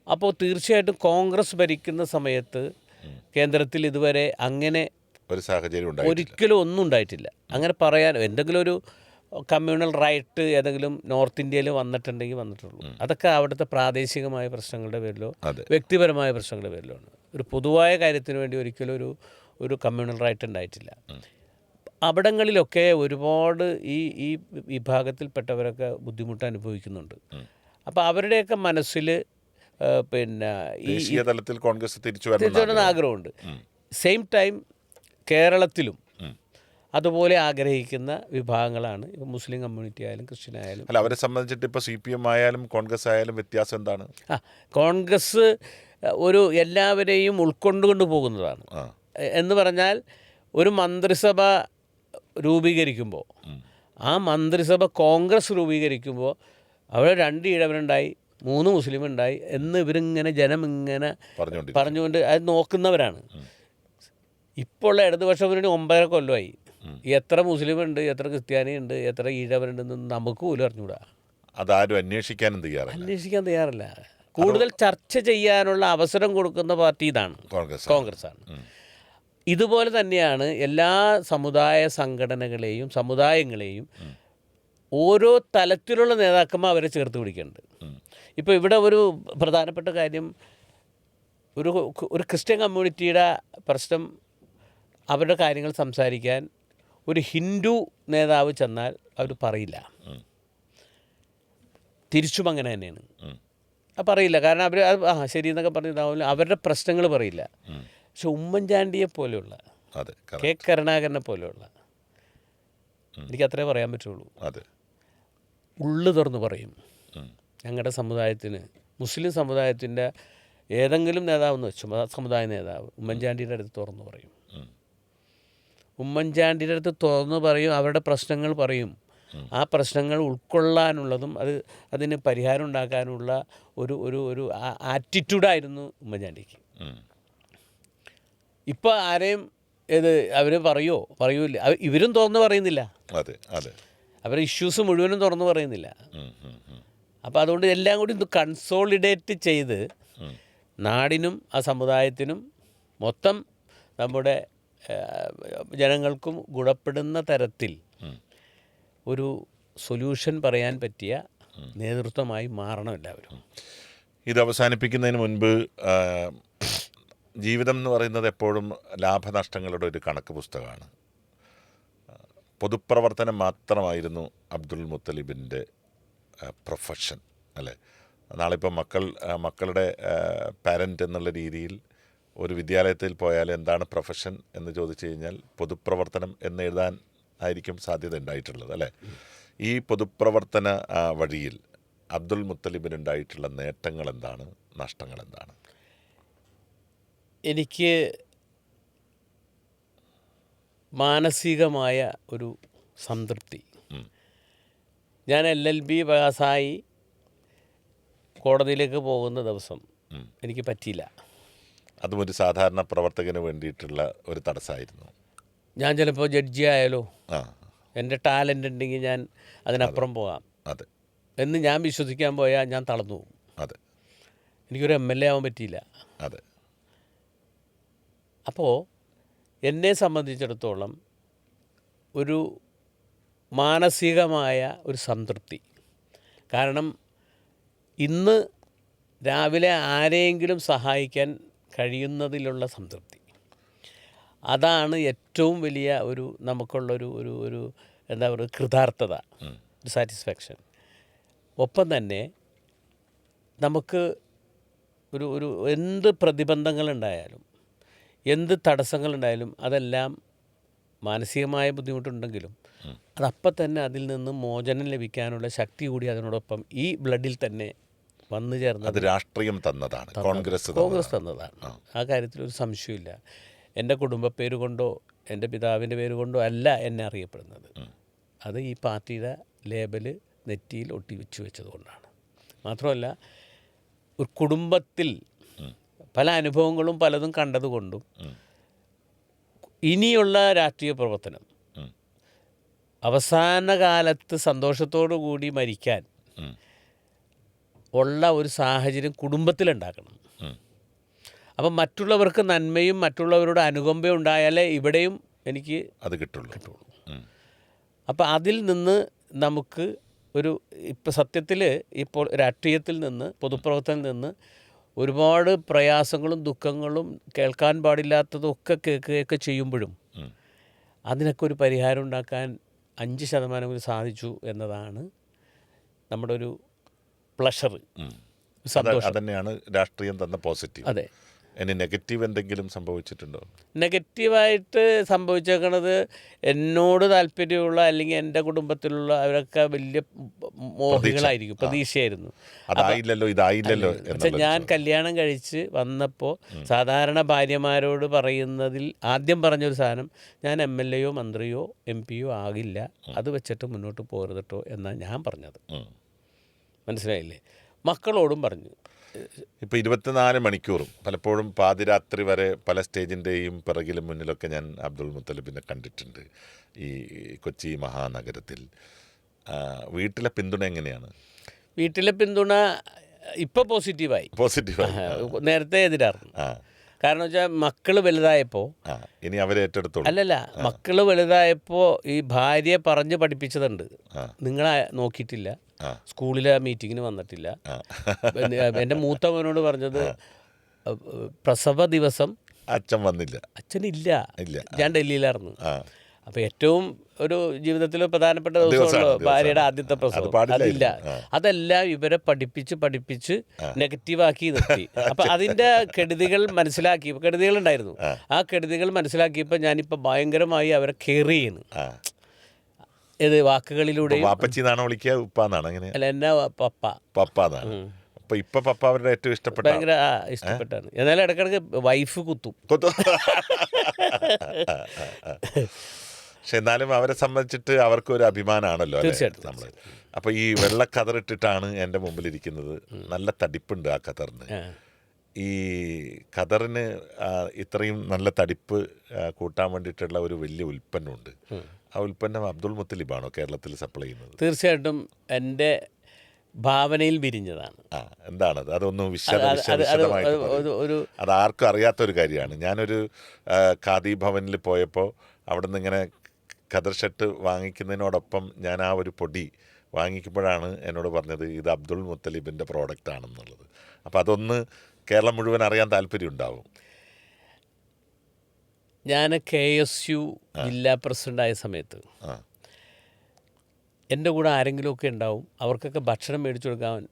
അപ്പോൾ തീർച്ചയായിട്ടും കോൺഗ്രസ് ഭരിക്കുന്ന സമയത്ത് കേന്ദ്രത്തിൽ ഇതുവരെ അങ്ങനെ ഒരു സാഹചര്യം ഒരിക്കലും ഒന്നും ഉണ്ടായിട്ടില്ല. അങ്ങനെ പറയാൻ എന്തെങ്കിലും ഒരു കമ്മ്യൂണൽ റൈറ്റ് ഏതെങ്കിലും നോർത്ത് ഇന്ത്യയിൽ വന്നിട്ടുണ്ടെങ്കിൽ വന്നിട്ടുള്ളൂ. അതൊക്കെ അവിടുത്തെ പ്രാദേശികമായ പ്രശ്നങ്ങളുടെ പേരിലോ വ്യക്തിപരമായ പ്രശ്നങ്ങളുടെ പേരിലോ ആണ്. ഒരു പൊതുവായ കാര്യത്തിന് വേണ്ടി ഒരിക്കലും ഒരു കമ്മ്യൂണൽ റൈറ്റ് ഉണ്ടായിട്ടില്ല. അവിടങ്ങളിലൊക്കെ ഒരുപാട് ഈ വിഭാഗത്തിൽപ്പെട്ടവരൊക്കെ ബുദ്ധിമുട്ട് അനുഭവിക്കുന്നുണ്ട്. അപ്പോൾ അവരുടെയൊക്കെ മനസ്സിൽ പിന്നെ ഈ തലത്തിൽ കോൺഗ്രസ് തിരിച്ചു വരണമെന്ന് ആഗ്രഹമുണ്ട്. സെയിം ടൈം കേരളത്തിലും അതുപോലെ ആഗ്രഹിക്കുന്ന വിഭാഗങ്ങളാണ് മുസ്ലിം കമ്മ്യൂണിറ്റി ആയാലും ക്രിസ്ത്യൻ ആയാലും. അല്ല, അവരെ സംബന്ധിച്ചിട്ട് ഇപ്പോൾ CPM ആയാലും കോൺഗ്രസ് ആയാലും വ്യത്യാസം എന്താണ്? കോൺഗ്രസ് ഒരു എല്ലാവരെയും ഉൾക്കൊണ്ടുകൊണ്ട് പോകുന്നതാണ്. എന്ന് പറഞ്ഞാൽ ഒരു മന്ത്രിസഭ രൂപീകരിക്കുമ്പോൾ ആ മന്ത്രിസഭ കോൺഗ്രസ് രൂപീകരിക്കുമ്പോൾ അവിടെ 2 ഈഴവനുണ്ടായി 3 മുസ്ലിം ഉണ്ടായി എന്ന് ഇവരിങ്ങനെ ജനമിങ്ങനെ പറഞ്ഞുകൊണ്ട് അത് നോക്കുന്നവരാണ്. ഇപ്പോൾ ഇടതുപക്ഷ മുന്നണി 9.5 കൊല്ലമായി. എത്ര മുസ്ലിം ഉണ്ട്, എത്ര ക്രിസ്ത്യാനി ഉണ്ട്, എത്ര ഈഴവരുണ്ടെന്ന് നമുക്ക് പോലും അറിഞ്ഞൂടാ. അതാരും അന്വേഷിക്കാൻ തയ്യാറല്ല. കൂടുതൽ ചർച്ച ചെയ്യാനുള്ള അവസരം കൊടുക്കുന്ന പാർട്ടി ഇതാണ്, കോൺഗ്രസ്സാണ്. ഇതുപോലെ തന്നെയാണ് എല്ലാ സമുദായ സംഘടനകളെയും സമുദായങ്ങളെയും ഓരോ തലത്തിലുള്ള നേതാക്കന്മാർ അവരെ ചേർത്ത് പിടിക്കുന്നുണ്ട്. ഇപ്പോൾ ഇവിടെ ഒരു പ്രധാനപ്പെട്ട കാര്യം, ഒരു ക്രിസ്ത്യൻ കമ്മ്യൂണിറ്റിയുടെ പ്രശ്നം, അവരുടെ കാര്യങ്ങൾ സംസാരിക്കാൻ ഒരു ഹിന്ദു നേതാവ് ചെന്നാൽ അവർ പറയില്ല. തിരിച്ചും അങ്ങനെ തന്നെയാണ്. പറയില്ല. കാരണം അവർ ശരി എന്നൊക്കെ പറഞ്ഞിട്ടാവില്ല, അവരുടെ പ്രശ്നങ്ങൾ പറയില്ല. പക്ഷെ ഉമ്മൻചാണ്ടിയെ പോലെയുള്ള, കെ കരുണാകരനെ പോലെയുള്ള, എനിക്ക് അത്രേ പറയാൻ പറ്റുള്ളൂ, ഉള്ളു തുറന്ന് പറയും. ഞങ്ങളുടെ സമുദായത്തിന്, മുസ്ലിം സമുദായത്തിൻ്റെ ഏതെങ്കിലും നേതാവെന്ന് വെച്ചു, സമുദായ നേതാവ് ഉമ്മൻചാണ്ടിയുടെ അടുത്ത് തുറന്നു പറയും. ഉമ്മൻചാണ്ടിയുടെ അടുത്ത് തുറന്നു പറയും, അവരുടെ പ്രശ്നങ്ങൾ പറയും. ആ പ്രശ്നങ്ങൾ ഉൾക്കൊള്ളാനുള്ളതും അതിന് പരിഹാരം ഉണ്ടാക്കാനുള്ള ഒരു ആറ്റിറ്റ്യൂഡായിരുന്നു ഉമ്മൻചാണ്ടിക്ക്. ഇപ്പോൾ ആരെയും അവർ പറയൂല, ഇവരും തുറന്ന് പറയുന്നില്ല. അതെ അതെ, അവരുടെ ഇഷ്യൂസ് മുഴുവനും തുറന്ന് പറയുന്നില്ല. അപ്പോൾ അതുകൊണ്ട് എല്ലാം കൂടി ഇത് കൺസോളിഡേറ്റ് ചെയ്ത് നാടിനും ആ സമുദായത്തിനും മൊത്തം നമ്മുടെ ജനങ്ങൾക്കും ഗുണപ്പെടുന്ന തരത്തിൽ ഒരു സൊല്യൂഷൻ പറയാൻ പറ്റിയ നേതൃത്വമായി മാറണം എല്ലാവരും. ഇത് അവസാനിപ്പിക്കുന്നതിന് മുൻപ്, ജീവിതം എന്ന് പറയുന്നത് എപ്പോഴും ലാഭനഷ്ടങ്ങളുടെ ഒരു കണക്ക് പുസ്തകമാണ്. പൊതുപ്രവർത്തനം മാത്രമായിരുന്നു അബ്ദുൽ മുത്തലിബിൻ്റെ പ്രൊഫഷൻ, അല്ലേ? നാളെ ഇപ്പോൾ മക്കളുടെ പാരൻ്റ് എന്നുള്ള രീതിയിൽ ഒരു വിദ്യാലയത്തിൽ പോയാൽ എന്താണ് പ്രൊഫഷൻ എന്ന് ചോദിച്ചു കഴിഞ്ഞാൽ പൊതുപ്രവർത്തനം എന്ന് എഴുതാൻ ആയിരിക്കും സാധ്യത ഉണ്ടായിട്ടുള്ളത്, അല്ലേ? ഈ പൊതുപ്രവർത്തന വഴിയിൽ അബ്ദുൽ മുത്തലിബിനുണ്ടായിട്ടുള്ള നേട്ടങ്ങൾ എന്താണ്, നഷ്ടങ്ങൾ എന്താണ്? എനിക്ക് മാനസികമായ ഒരു സംതൃപ്തി. ഞാൻ LLB പാസ്സായി കോടതിയിലേക്ക് പോകുന്ന ദിവസം എനിക്ക് പറ്റിയില്ല. അതും ഒരു സാധാരണ പ്രവർത്തകന് വേണ്ടിയിട്ടുള്ള ഒരു തടസ്സമായിരുന്നു. ഞാൻ ചിലപ്പോൾ ജഡ്ജി ആയാലോ, എൻ്റെ ടാലൻ്റ് ഉണ്ടെങ്കിൽ ഞാൻ അതിനപ്പുറം പോകാം എന്ന് ഞാൻ വിശ്വസിക്കാൻ പോയാൽ ഞാൻ തളർന്നു പോകും. എനിക്കൊരു MLA ആവാൻ പറ്റിയില്ല. അപ്പോൾ എന്നെ സംബന്ധിച്ചിടത്തോളം ഒരു മാനസികമായ ഒരു സംതൃപ്തി. കാരണം ഇന്ന് രാവിലെ ആരെയെങ്കിലും സഹായിക്കാൻ കഴിയുന്നതിലുള്ള സംതൃപ്തി, അതാണ് ഏറ്റവും വലിയ നമുക്കുള്ളൊരു എന്താ പറയുക, കൃതാർത്ഥത, ഒരു സാറ്റിസ്ഫാക്ഷൻ. ഒപ്പം തന്നെ നമുക്ക് ഒരു എന്ത് പ്രതിബന്ധങ്ങളുണ്ടായാലും എന്ത് തടസ്സങ്ങളുണ്ടായാലും അതെല്ലാം മാനസികമായ ബുദ്ധിമുട്ടുണ്ടെങ്കിലും അതപ്പം തന്നെ അതിൽ നിന്ന് മോചനം ലഭിക്കാനുള്ള ശക്തി കൂടി അതിനോടൊപ്പം ഈ ബ്ലഡിൽ തന്നെ വന്നു ചേർന്നത്. അത് രാഷ്ട്രീയം തന്നതാണ്, കോൺഗ്രസ് തന്നതാണ്. ആ കാര്യത്തിൽ ഒരു സംശയമില്ല. എൻ്റെ കുടുംബ പേര് കൊണ്ടോ എൻ്റെ പിതാവിൻ്റെ പേര് കൊണ്ടോ അല്ല എന്നെ അറിയപ്പെടുന്നത്. അത് ഈ പാർട്ടിയുടെ ലേബല് നെറ്റിയിൽ ഒട്ടി വെച്ചതുകൊണ്ടാണ്. മാത്രമല്ല, ഒരു കുടുംബത്തിൽ പല അനുഭവങ്ങളും പലതും കണ്ടതുകൊണ്ടും ഇനിയുള്ള രാഷ്ട്രീയ പ്രവർത്തനം അവസാന കാലത്ത് സന്തോഷത്തോടു കൂടി മരിക്കാൻ ഉള്ള ഒരു സാഹചര്യം കുടുംബത്തിലുണ്ടാക്കണം. അപ്പം മറ്റുള്ളവർക്ക് നന്മയും മറ്റുള്ളവരുടെ അനുകമ്പയും ഉണ്ടായാലേ ഇവിടെയും എനിക്ക് അത് കിട്ടുള്ളൂ. അപ്പം അതിൽ നിന്ന് നമുക്ക് ഇപ്പോൾ സത്യത്തിൽ ഇപ്പോൾ രാഷ്ട്രീയത്തിൽ നിന്ന്, പൊതുപ്രവർത്തനത്തിൽ നിന്ന് ഒരുപാട് പ്രയാസങ്ങളും ദുഃഖങ്ങളും കേൾക്കാൻ പാടില്ലാത്തതും ഒക്കെ കേൾക്കുകയൊക്കെ ചെയ്യുമ്പോഴും അതിനൊക്കെ ഒരു പരിഹാരം ഉണ്ടാക്കാൻ 5% സാധിച്ചു എന്നതാണ് നമ്മുടെ ഒരു പ്ലഷർ, സന്തോഷം. അതന്നെയാണ് രാഷ്ട്രീയം തന്ന പോസിറ്റീവ്. അതെ. ഇനി നെഗറ്റീവ് എന്തെങ്കിലും സംഭവിച്ചിട്ടുണ്ടോ? നെഗറ്റീവായിട്ട് സംഭവിച്ചേക്കണത്, എന്നോട് താല്പര്യമുള്ള അല്ലെങ്കിൽ എൻ്റെ കുടുംബത്തിലുള്ള അവരൊക്കെ വലിയ മോഹികളായിരിക്കും, പ്രതീക്ഷയായിരുന്നു. അതായില്ലല്ലോ, ഇതായില്ലല്ലോ. ഞാൻ കല്യാണം കഴിച്ച് വന്നപ്പോൾ സാധാരണ ഭാര്യമാരോട് പറയുന്നതിൽ ആദ്യം പറഞ്ഞൊരു സാധനം, ഞാൻ MLAയോ മന്ത്രിയോ MP യോ ആകില്ല, അത് വെച്ചിട്ട് മുന്നോട്ട് പോരുതട്ടോ എന്നാണ് ഞാൻ പറഞ്ഞത്. മനസ്സിലായില്ലേ? മക്കളോടും പറഞ്ഞു. ഇപ്പോൾ 24 മണിക്കൂറും പലപ്പോഴും പാതിരാത്രി വരെ പല സ്റ്റേജിൻ്റെയും പിറകിലും മുന്നിലൊക്കെ ഞാൻ അബ്ദുൽ മുത്തലിബിനെ കണ്ടിട്ടുണ്ട് ഈ കൊച്ചി മഹാനഗരത്തിൽ. വീട്ടിലെ പിന്തുണ എങ്ങനെയാണ്? വീട്ടിലെ പിന്തുണ ഇപ്പോൾ പോസിറ്റീവായി. നേരത്തെ എതിരായിരുന്നു. കാരണം വെച്ചാൽ മക്കൾ വലുതായപ്പോൾ ഇനി അവരെ ഏറ്റെടുത്തോളൂ. അല്ലല്ല, മക്കൾ വലുതായപ്പോൾ ഈ ഭാര്യ പറഞ്ഞ് പഠിപ്പിച്ചതുണ്ട്, നിങ്ങളെ നോക്കിയിട്ടില്ല, സ്കൂളിലെ മീറ്റിങ്ങിന് വന്നിട്ടില്ല. എൻ്റെ മൂത്തവനോട് പറഞ്ഞത്, പ്രസവ ദിവസം അച്ഛൻ വന്നില്ല, അച്ഛനില്ല, ഞാൻ ഡൽഹിയിലായിരുന്നു. അപ്പോൾ ഏറ്റവും ഒരു ജീവിതത്തിൽ പ്രധാനപ്പെട്ട ദിവസമുള്ളൂ ഭാര്യയുടെ ആദ്യത്തെ പ്രസവം, അതില്ല. അതെല്ലാം ഇവരെ പഠിപ്പിച്ച് നെഗറ്റീവാക്കി നിർത്തി. അപ്പം അതിൻ്റെ കെടുതികൾ മനസ്സിലാക്കി, കെടുതികളുണ്ടായിരുന്നു. ആ കെടുതികൾ മനസ്സിലാക്കിയപ്പോൾ ഞാനിപ്പോൾ ഭയങ്കരമായി അവരെ കെയർ ചെയ്യുന്നു. ഏത് വാക്കുകളിലൂടെയും. വാപ്പച്ചിന്നാണോ വിളിക്കുക, ഉപ്പാന്നാണ്? അങ്ങനെ അല്ല, എന്നാ പപ്പാന്നാണ്. അപ്പോൾ ഇപ്പം പപ്പ അവരുടെ ഏറ്റവും ഇഷ്ടപ്പെട്ട, ഭയങ്കര ഇഷ്ടപ്പെട്ടാണ്. എന്നാലും ഇടയ്ക്കിടയ്ക്ക് വൈഫ് കുത്തും. പക്ഷെ എന്നാലും അവരെ സംബന്ധിച്ചിട്ട് അവർക്ക് ഒരു അഭിമാനമാണല്ലോ തീർച്ചയായിട്ടും. നമ്മൾ. അപ്പോൾ ഈ വെള്ള ഖദറിട്ടിട്ടാണ് എൻ്റെ മുമ്പിലിരിക്കുന്നത്. നല്ല തടിപ്പുണ്ട് ആ ഖദറിന്. ഈ ഖദറിന് ഇത്രയും നല്ല തടിപ്പ് കൂട്ടാൻ വേണ്ടിയിട്ടുള്ള ഒരു വലിയ ഉൽപ്പന്നമുണ്ട്. ആ ഉൽപ്പന്നം അബ്ദുൾ മുത്തലിബാണോ കേരളത്തിൽ സപ്ലൈ ചെയ്യുന്നത്? തീർച്ചയായിട്ടും എൻ്റെ ഭാവനയിൽ വിരിഞ്ഞതാണ്. എന്താണത്? അതൊന്ന് വിശദമായിട്ട് ഒരു അത് ആർക്കും അറിയാത്തൊരു കാര്യമാണ്. ഞാനൊരു ഖാദി ഭവനിൽ പോയപ്പോൾ അവിടെ നിന്ന് ഇങ്ങനെ ഖദർ ഷർട്ട് വാങ്ങിക്കുന്നതിനോടൊപ്പം ഞാൻ ആ ഒരു പൊടി വാങ്ങിക്കുമ്പോഴാണ് എന്നോട് പറഞ്ഞത് ഇത് അബ്ദുൾ മുത്തലിബിൻ്റെ പ്രോഡക്റ്റ് ആണെന്നുള്ളത്. അപ്പോൾ അതൊന്ന് കേരളം മുഴുവൻ അറിയാൻ താല്പര്യം ഉണ്ടാവും. ഞാൻ KSU ജില്ലാ പ്രസിഡൻ്റായ സമയത്ത് എൻ്റെ കൂടെ ആരെങ്കിലുമൊക്കെ ഉണ്ടാവും. അവർക്കൊക്കെ ഭക്ഷണം മേടിച്ചു കൊടുക്കാൻ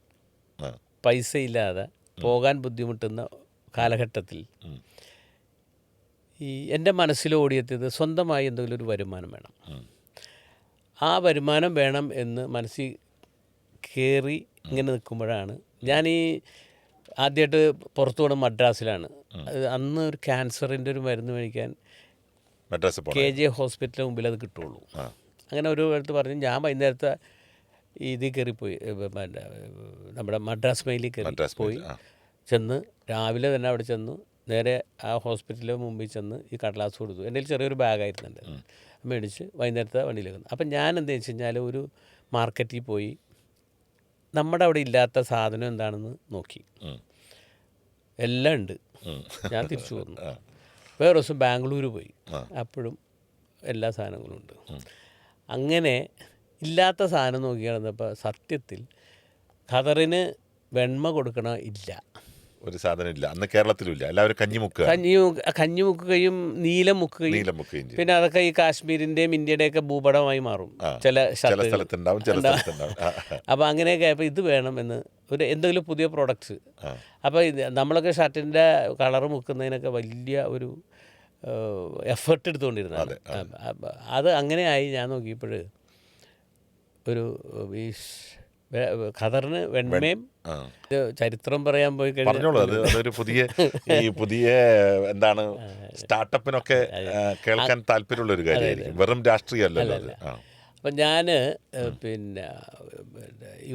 പൈസ ഇല്ലാതെ പോകാൻ ബുദ്ധിമുട്ടുന്ന കാലഘട്ടത്തിൽ ഈ എൻ്റെ മനസ്സിൽ ഓടിയെത്തിയത് സ്വന്തമായി എന്തെങ്കിലും ഒരു വരുമാനം വേണം. ആ വരുമാനം വേണം എന്ന് മനസ്സിൽ കയറി ഇങ്ങനെ നിൽക്കുമ്പോഴാണ് ഞാൻ ഈ ആദ്യമായിട്ട് പുറത്തു പോകണം മദ്രാസിലാണ്. അന്ന് ഒരു ക്യാൻസറിൻ്റെ ഒരു മരുന്ന് മേടിക്കാൻ KJ ഹോസ്പിറ്റലിന് മുമ്പിൽ അത് കിട്ടുള്ളൂ. അങ്ങനെ ഒരു അടുത്ത് പറഞ്ഞു ഞാൻ വൈകുന്നേരത്തെ ഇതിൽ കയറിപ്പോയി, നമ്മുടെ മദ്രാസ് മെയിലിൽ കയറി പോയി ചെന്ന് രാവിലെ തന്നെ അവിടെ ചെന്ന് നേരെ ആ ഹോസ്പിറ്റലിന് മുമ്പിൽ ചെന്ന് ഈ കടലാസ് കൊടുത്തു. എൻ്റെ ചെറിയൊരു ബാഗായിരുന്നുണ്ട്, മേടിച്ച് വൈകുന്നേരത്തെ വണ്ടിയിലേക്ക് വന്നു. അപ്പം ഞാൻ എന്താ വെച്ച് കഴിഞ്ഞാൽ ഒരു മാർക്കറ്റിൽ പോയി നമ്മുടെ അവിടെ ഇല്ലാത്ത സാധനം എന്താണെന്ന് നോക്കി. എല്ലാം ഉണ്ട്. ഞാൻ തിരിച്ചു വന്നു. വേറെ ദിവസം ബാംഗ്ലൂർ പോയി, അപ്പോഴും എല്ലാ സാധനങ്ങളും ഉണ്ട്. അങ്ങനെ ഇല്ലാത്ത സാധനം നോക്കി കിടന്നപ്പോൾ സത്യത്തിൽ ഖദറിന് വെണ്മ കൊടുക്കണ ഇല്ല, ഒരു സാധനം ഇല്ല. അന്ന് കേരളത്തിലും ഇല്ല. എല്ലാവരും കഞ്ഞി മുക്കുകയും നീലം മുക്കുകയും പിന്നെ അതൊക്കെ ഈ കാശ്മീരിൻ്റെയും ഇന്ത്യയുടെയൊക്കെ ഭൂപടമായി മാറും ചില സ്ഥലത്തുണ്ടാവും. അപ്പോൾ അങ്ങനെയൊക്കെ അപ്പോൾ ഇത് വേണമെന്ന് ഒരു എന്തെങ്കിലും പുതിയ പ്രോഡക്റ്റ്സ്. അപ്പോൾ നമ്മളൊക്കെ ഷർട്ടിൻ്റെ കളറ് മുക്കുന്നതിനൊക്കെ വലിയ ഒരു എഫേർട്ട് എടുത്തുകൊണ്ടിരുന്നത്. അത് അങ്ങനെയായി. ഞാൻ നോക്കിയപ്പോൾ ഒരു ഈ ഖദറിന് വെണ്മയും ചരിത്രം പറയാൻ പോയി കഴിഞ്ഞാൽ അതൊരു പുതിയ എന്താണ് സ്റ്റാർട്ടപ്പിനൊക്കെ കേൾക്കാൻ താല്പര്യമുള്ള ഒരു കാര്യമായിരിക്കും, വെറും രാഷ്ട്രീയമല്ലല്ലോ അത്. അപ്പം ഞാൻ പിന്നെ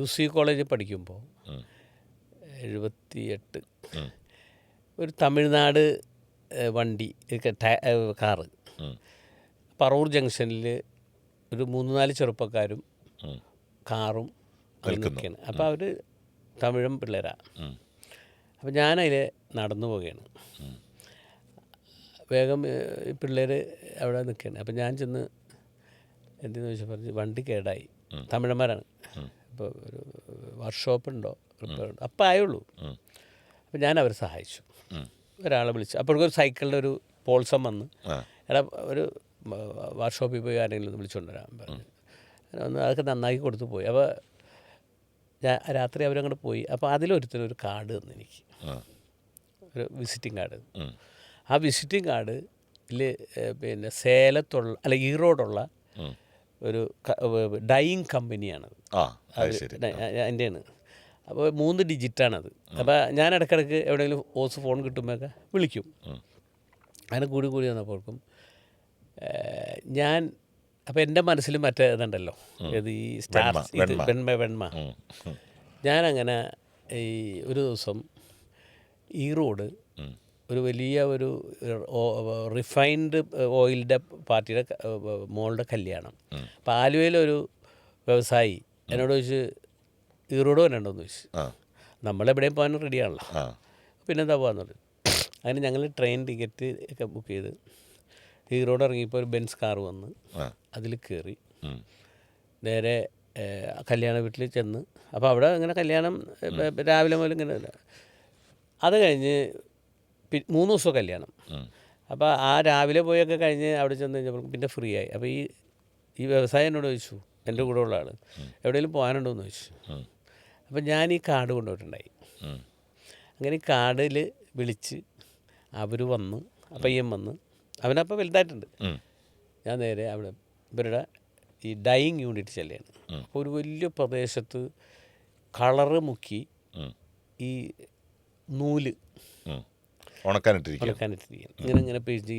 UC കോളേജിൽ പഠിക്കുമ്പോൾ 78 ഒരു തമിഴ്നാട് വണ്ടി കാറ് പറവൂർ ജംഗ്ഷനിൽ ഒരു 3-4 ചെറുപ്പക്കാരും കാറും നിൽക്കുകയാണ്. അപ്പോൾ അവർ തമിഴും പിള്ളേരാണ്. അപ്പോൾ ഞാനതിൽ നടന്നു പോവുകയാണ്. വേഗം ഈ പിള്ളേർ അവിടെ നിൽക്കുകയാണ്. അപ്പോൾ ഞാൻ ചെന്ന് എന്തെന്ന് ചോദിച്ചാൽ പറഞ്ഞു വണ്ടി കേടായി. തമിഴന്മാരാണ്. അപ്പോൾ ഒരു വർക്ക്ഷോപ്പുണ്ടോ റിപ്പയർ ഉണ്ടോ അപ്പം ആയുള്ളൂ. അപ്പോൾ ഞാൻ അവരെ സഹായിച്ചു. ഒരാളെ വിളിച്ചു. അപ്പോഴൊരു സൈക്കിളിൻ്റെ ഒരു പോൾസം വന്ന് എടാ ഒരു വർക്ക്ഷോപ്പിൽ പോയി ആരെങ്കിലും ഒന്ന് വിളിച്ചുകൊണ്ട് വരാൻ പറഞ്ഞു. ഒന്ന് അതൊക്കെ നന്നാക്കി കൊടുത്തു പോയി. അപ്പോൾ ഞാൻ രാത്രി അവരങ്ങോട്ട് പോയി. അപ്പോൾ അതിലൊരുത്തരൊരു കാർഡ് തന്നു എനിക്ക്, ഒരു വിസിറ്റിംഗ് കാർഡ്. ആ വിസിറ്റിംഗ് കാർഡിൽ പിന്നെ ഈറോഡുള്ള ഒരു ഡൈയിങ് കമ്പനിയാണത്. എൻ്റെയാണ്. അപ്പോൾ 3 ഡിജിറ്റാണത്. അപ്പോൾ ഞാൻ ഇടയ്ക്കിടയ്ക്ക് എവിടെയെങ്കിലും ഫോൺ കിട്ടുമ്പോഴൊക്കെ വിളിക്കും. അങ്ങനെ കൂടി വന്നപ്പോഴേക്കും ഞാൻ അപ്പോൾ എൻ്റെ മനസ്സിൽ മറ്റേ ഇതുണ്ടല്ലോ, ഇത് ഈ സ്റ്റാർസ്, ഇത് വെണ്മ. ഞാനങ്ങനെ ഈ ഒരു ദിവസം ഈറോഡ് ഒരു വലിയ ഒരു റിഫൈൻഡ് ഓയിലിൻ്റെ പാർട്ടിയുടെ മോളുടെ കല്യാണം. അപ്പോൾ ആലുവയിലൊരു വ്യവസായി എന്നോട് ചോദിച്ച് ഈറോഡ് വരണ്ടോന്ന് ചോദിച്ചു. നമ്മളെവിടെയും പോകാൻ റെഡിയാണല്ലോ, പിന്നെന്താ പോകാന്ന് പറഞ്ഞു. അങ്ങനെ ഞങ്ങൾ ട്രെയിൻ ടിക്കറ്റ് ഒക്കെ ബുക്ക് ചെയ്ത് ഈറോഡ് ഇറങ്ങിയപ്പോൾ ഒരു ബെൻസ് കാർ വന്ന് അതിൽ കയറി നേരെ കല്യാണ വീട്ടിൽ ചെന്ന്. അപ്പോൾ അവിടെ ഇങ്ങനെ കല്യാണം രാവിലെ മുതൽ ഇങ്ങനെ. അത് കഴിഞ്ഞ് 3 ദിവസം കല്യാണം. അപ്പോൾ ആ രാവിലെ പോയൊക്കെ കഴിഞ്ഞ് അവിടെ ചെന്ന് കഴിഞ്ഞപ്പോൾ പിന്നെ ഫ്രീ ആയി. അപ്പോൾ ഈ വ്യവസായം എന്നോട് ചോദിച്ചു, എൻ്റെ കൂടെ ഉള്ള ആൾ എവിടെയെങ്കിലും പോകാനുണ്ടോ എന്ന് ചോദിച്ചു. അപ്പം ഞാൻ ഈ കാർഡ് കൊണ്ടുപോയിട്ടുണ്ടായി. അങ്ങനെ ഈ കാർഡിൽ വിളിച്ച് അവർ വന്ന്, പയ്യൻ വന്ന്, അവനപ്പോൾ വലുതായിട്ടുണ്ട്. ഞാൻ നേരെ അവിടെ ഇവരുടെ ഈ ഡൈയിങ് യൂണിറ്റ് ചെല്ലുകയാണ്. അപ്പോൾ ഒരു വലിയ പ്രദേശത്ത് കളറ് മുക്കി ഈ നൂല് ഉണക്കാനിട്ടിരിക്കുകയാണ്. ഇങ്ങനെ പിഴിച്ച്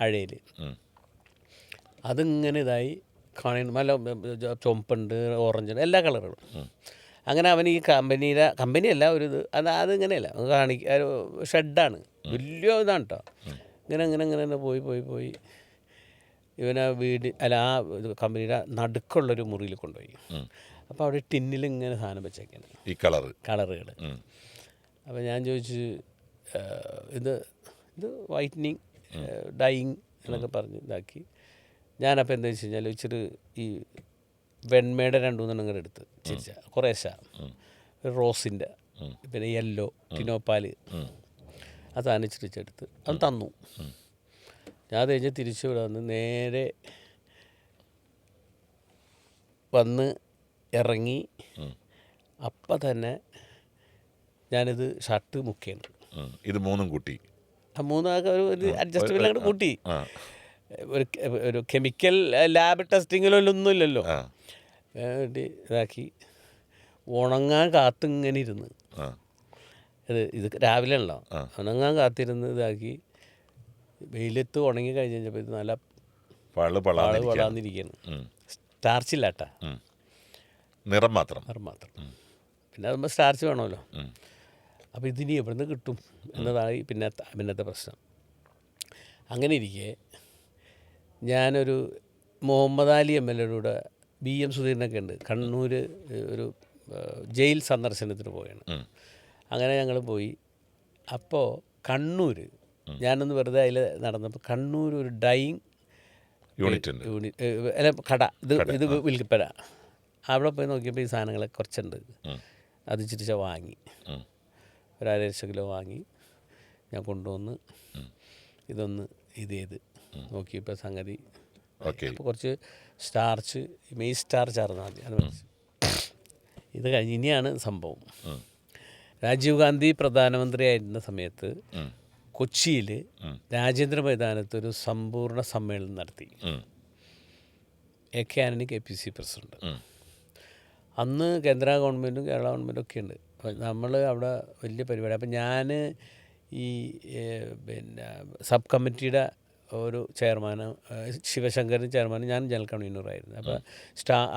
അഴയിൽ അതിങ്ങനെ ഇതായി കാണുന്നു. നല്ല ചുമപ്പുണ്ട്, ഓറഞ്ചുണ്ട്, എല്ലാ കളറുകളും. അങ്ങനെ അവൻ ഈ കമ്പനിയല്ല ഒരു ഇത് അതിങ്ങനെയല്ല ഒരു ഷെഡാണ്, വലിയ ഇതാണ് കേട്ടോ. ഇങ്ങനെ പോയി ഇവനാ ആ കമ്പനിയുടെ നടുക്കുള്ളൊരു മുറിയിൽ കൊണ്ടുപോയി. അപ്പോൾ അവിടെ ടിന്നിൽ ഇങ്ങനെ സാധനം വെച്ചേക്കാണ് ഈ കളറുകൾ. അപ്പോൾ ഞാൻ ചോദിച്ചു ഇത് വൈറ്റനിങ് ഡൈയിങ് എന്നൊക്കെ പറഞ്ഞ് ഇതാക്കി. ഞാനപ്പോൾ എന്താ വെച്ച് കഴിഞ്ഞാൽ ഇച്ചിരി ഈ വെണ്മയുടെ 2-3 ഇങ്ങനെ എടുത്ത് ചിരിച്ച കുറേശ്ശ, റോസിൻ്റെ, പിന്നെ യെല്ലോ ടിനോപ്പാൽ, അത് അനുസരിച്ചെടുത്ത് അത് തന്നു. ഞാൻ അത് കഴിഞ്ഞ് തിരിച്ചു ഇവിടെ വന്ന് നേരെ വന്ന് ഇറങ്ങി. അപ്പം തന്നെ ഞാനിത് ഷർട്ട് മുക്കിയാണ്. ഇത് 3 കൂട്ടി, ആ 3 ഒരു അഡ്ജസ്റ്റബിൾ അങ്ങോട്ട് കൂട്ടി. ഒരു കെമിക്കൽ ലാബ് ടെസ്റ്റിങ്ങിലൊന്നുമില്ലല്ലോ. ഇതാക്കി ഉണങ്ങാൻ കാത്തിങ്ങനെ ഇരുന്ന്, ഇത് രാവിലെ ഉണ്ടോ, ഉണങ്ങാൻ കാത്തിരുന്ന് ഇതാക്കി. വെയിലത്ത് ഉണങ്ങി കഴിഞ്ഞ് കഴിഞ്ഞപ്പോൾ ഇത് നല്ല വളർന്നിരിക്കുകയാണ്. സ്റ്റാർച്ചില്ല കേട്ടാ, നിറം മാത്രം. പിന്നെ അതുമ്പോൾ സ്റ്റാർച്ച് വേണമല്ലോ. അപ്പോൾ ഇതിനി എവിടെ നിന്ന് കിട്ടും എന്നതായി പിന്നത്തെ പ്രശ്നം. അങ്ങനെ ഇരിക്കെ ഞാനൊരു മുഹമ്മദ് അലി MLA കൂടെ BM സുധീരനൊക്കെ ഉണ്ട്, കണ്ണൂർ ഒരു ജയിൽ സന്ദർശനത്തിന് പോയാണ്. അങ്ങനെ ഞങ്ങൾ പോയി. അപ്പോൾ കണ്ണൂർ ഞാനൊന്ന് വെറുതെ അതിൽ നടന്നപ്പോൾ കണ്ണൂർ ഒരു ഡൈയിങ് യൂണിറ്റ് അല്ല കട, ഇത് വിൽപ്പന. അവിടെ പോയി നോക്കിയപ്പോൾ ഈ സാധനങ്ങളെ കുറച്ചുണ്ട്. അത് ചിരിച്ച വാങ്ങി, ഒരു 1.5 കിലോ വാങ്ങി ഞാൻ കൊണ്ടുവന്ന് ഇതൊന്ന് ഇത് ചെയ്ത് നോക്കിയപ്പോൾ സംഗതി. അപ്പോൾ കുറച്ച് സ്റ്റാർച്ച്, മെയ് സ്റ്റാർച്ച് ആയിരുന്നു ആദ്യം. അത് മനസ്സിൽ ഇത് കഴിഞ്ഞ് ഇനിയാണ് സംഭവം. രാജീവ് ഗാന്ധി പ്രധാനമന്ത്രിയായിരുന്ന സമയത്ത് കൊച്ചിയിൽ രാജേന്ദ്ര മൈതാനത്ത് ഒരു സമ്പൂർണ്ണ സമ്മേളനം നടത്തി. AK Antony KPC president. അന്ന് കേന്ദ്ര ഗവൺമെൻറ്റും കേരള ഗവൺമെൻറ്റും ഒക്കെ ഉണ്ട്. നമ്മൾ അവിടെ വലിയ പരിപാടി. അപ്പം ഞാൻ ഈ പിന്നെ സബ് കമ്മിറ്റിയുടെ ഒരു ചെയർമാന്, ശിവശങ്കരൻ ചെയർമാൻ, ഞാൻ ജനറൽ കൺവീനറായിരുന്നു. അപ്പോൾ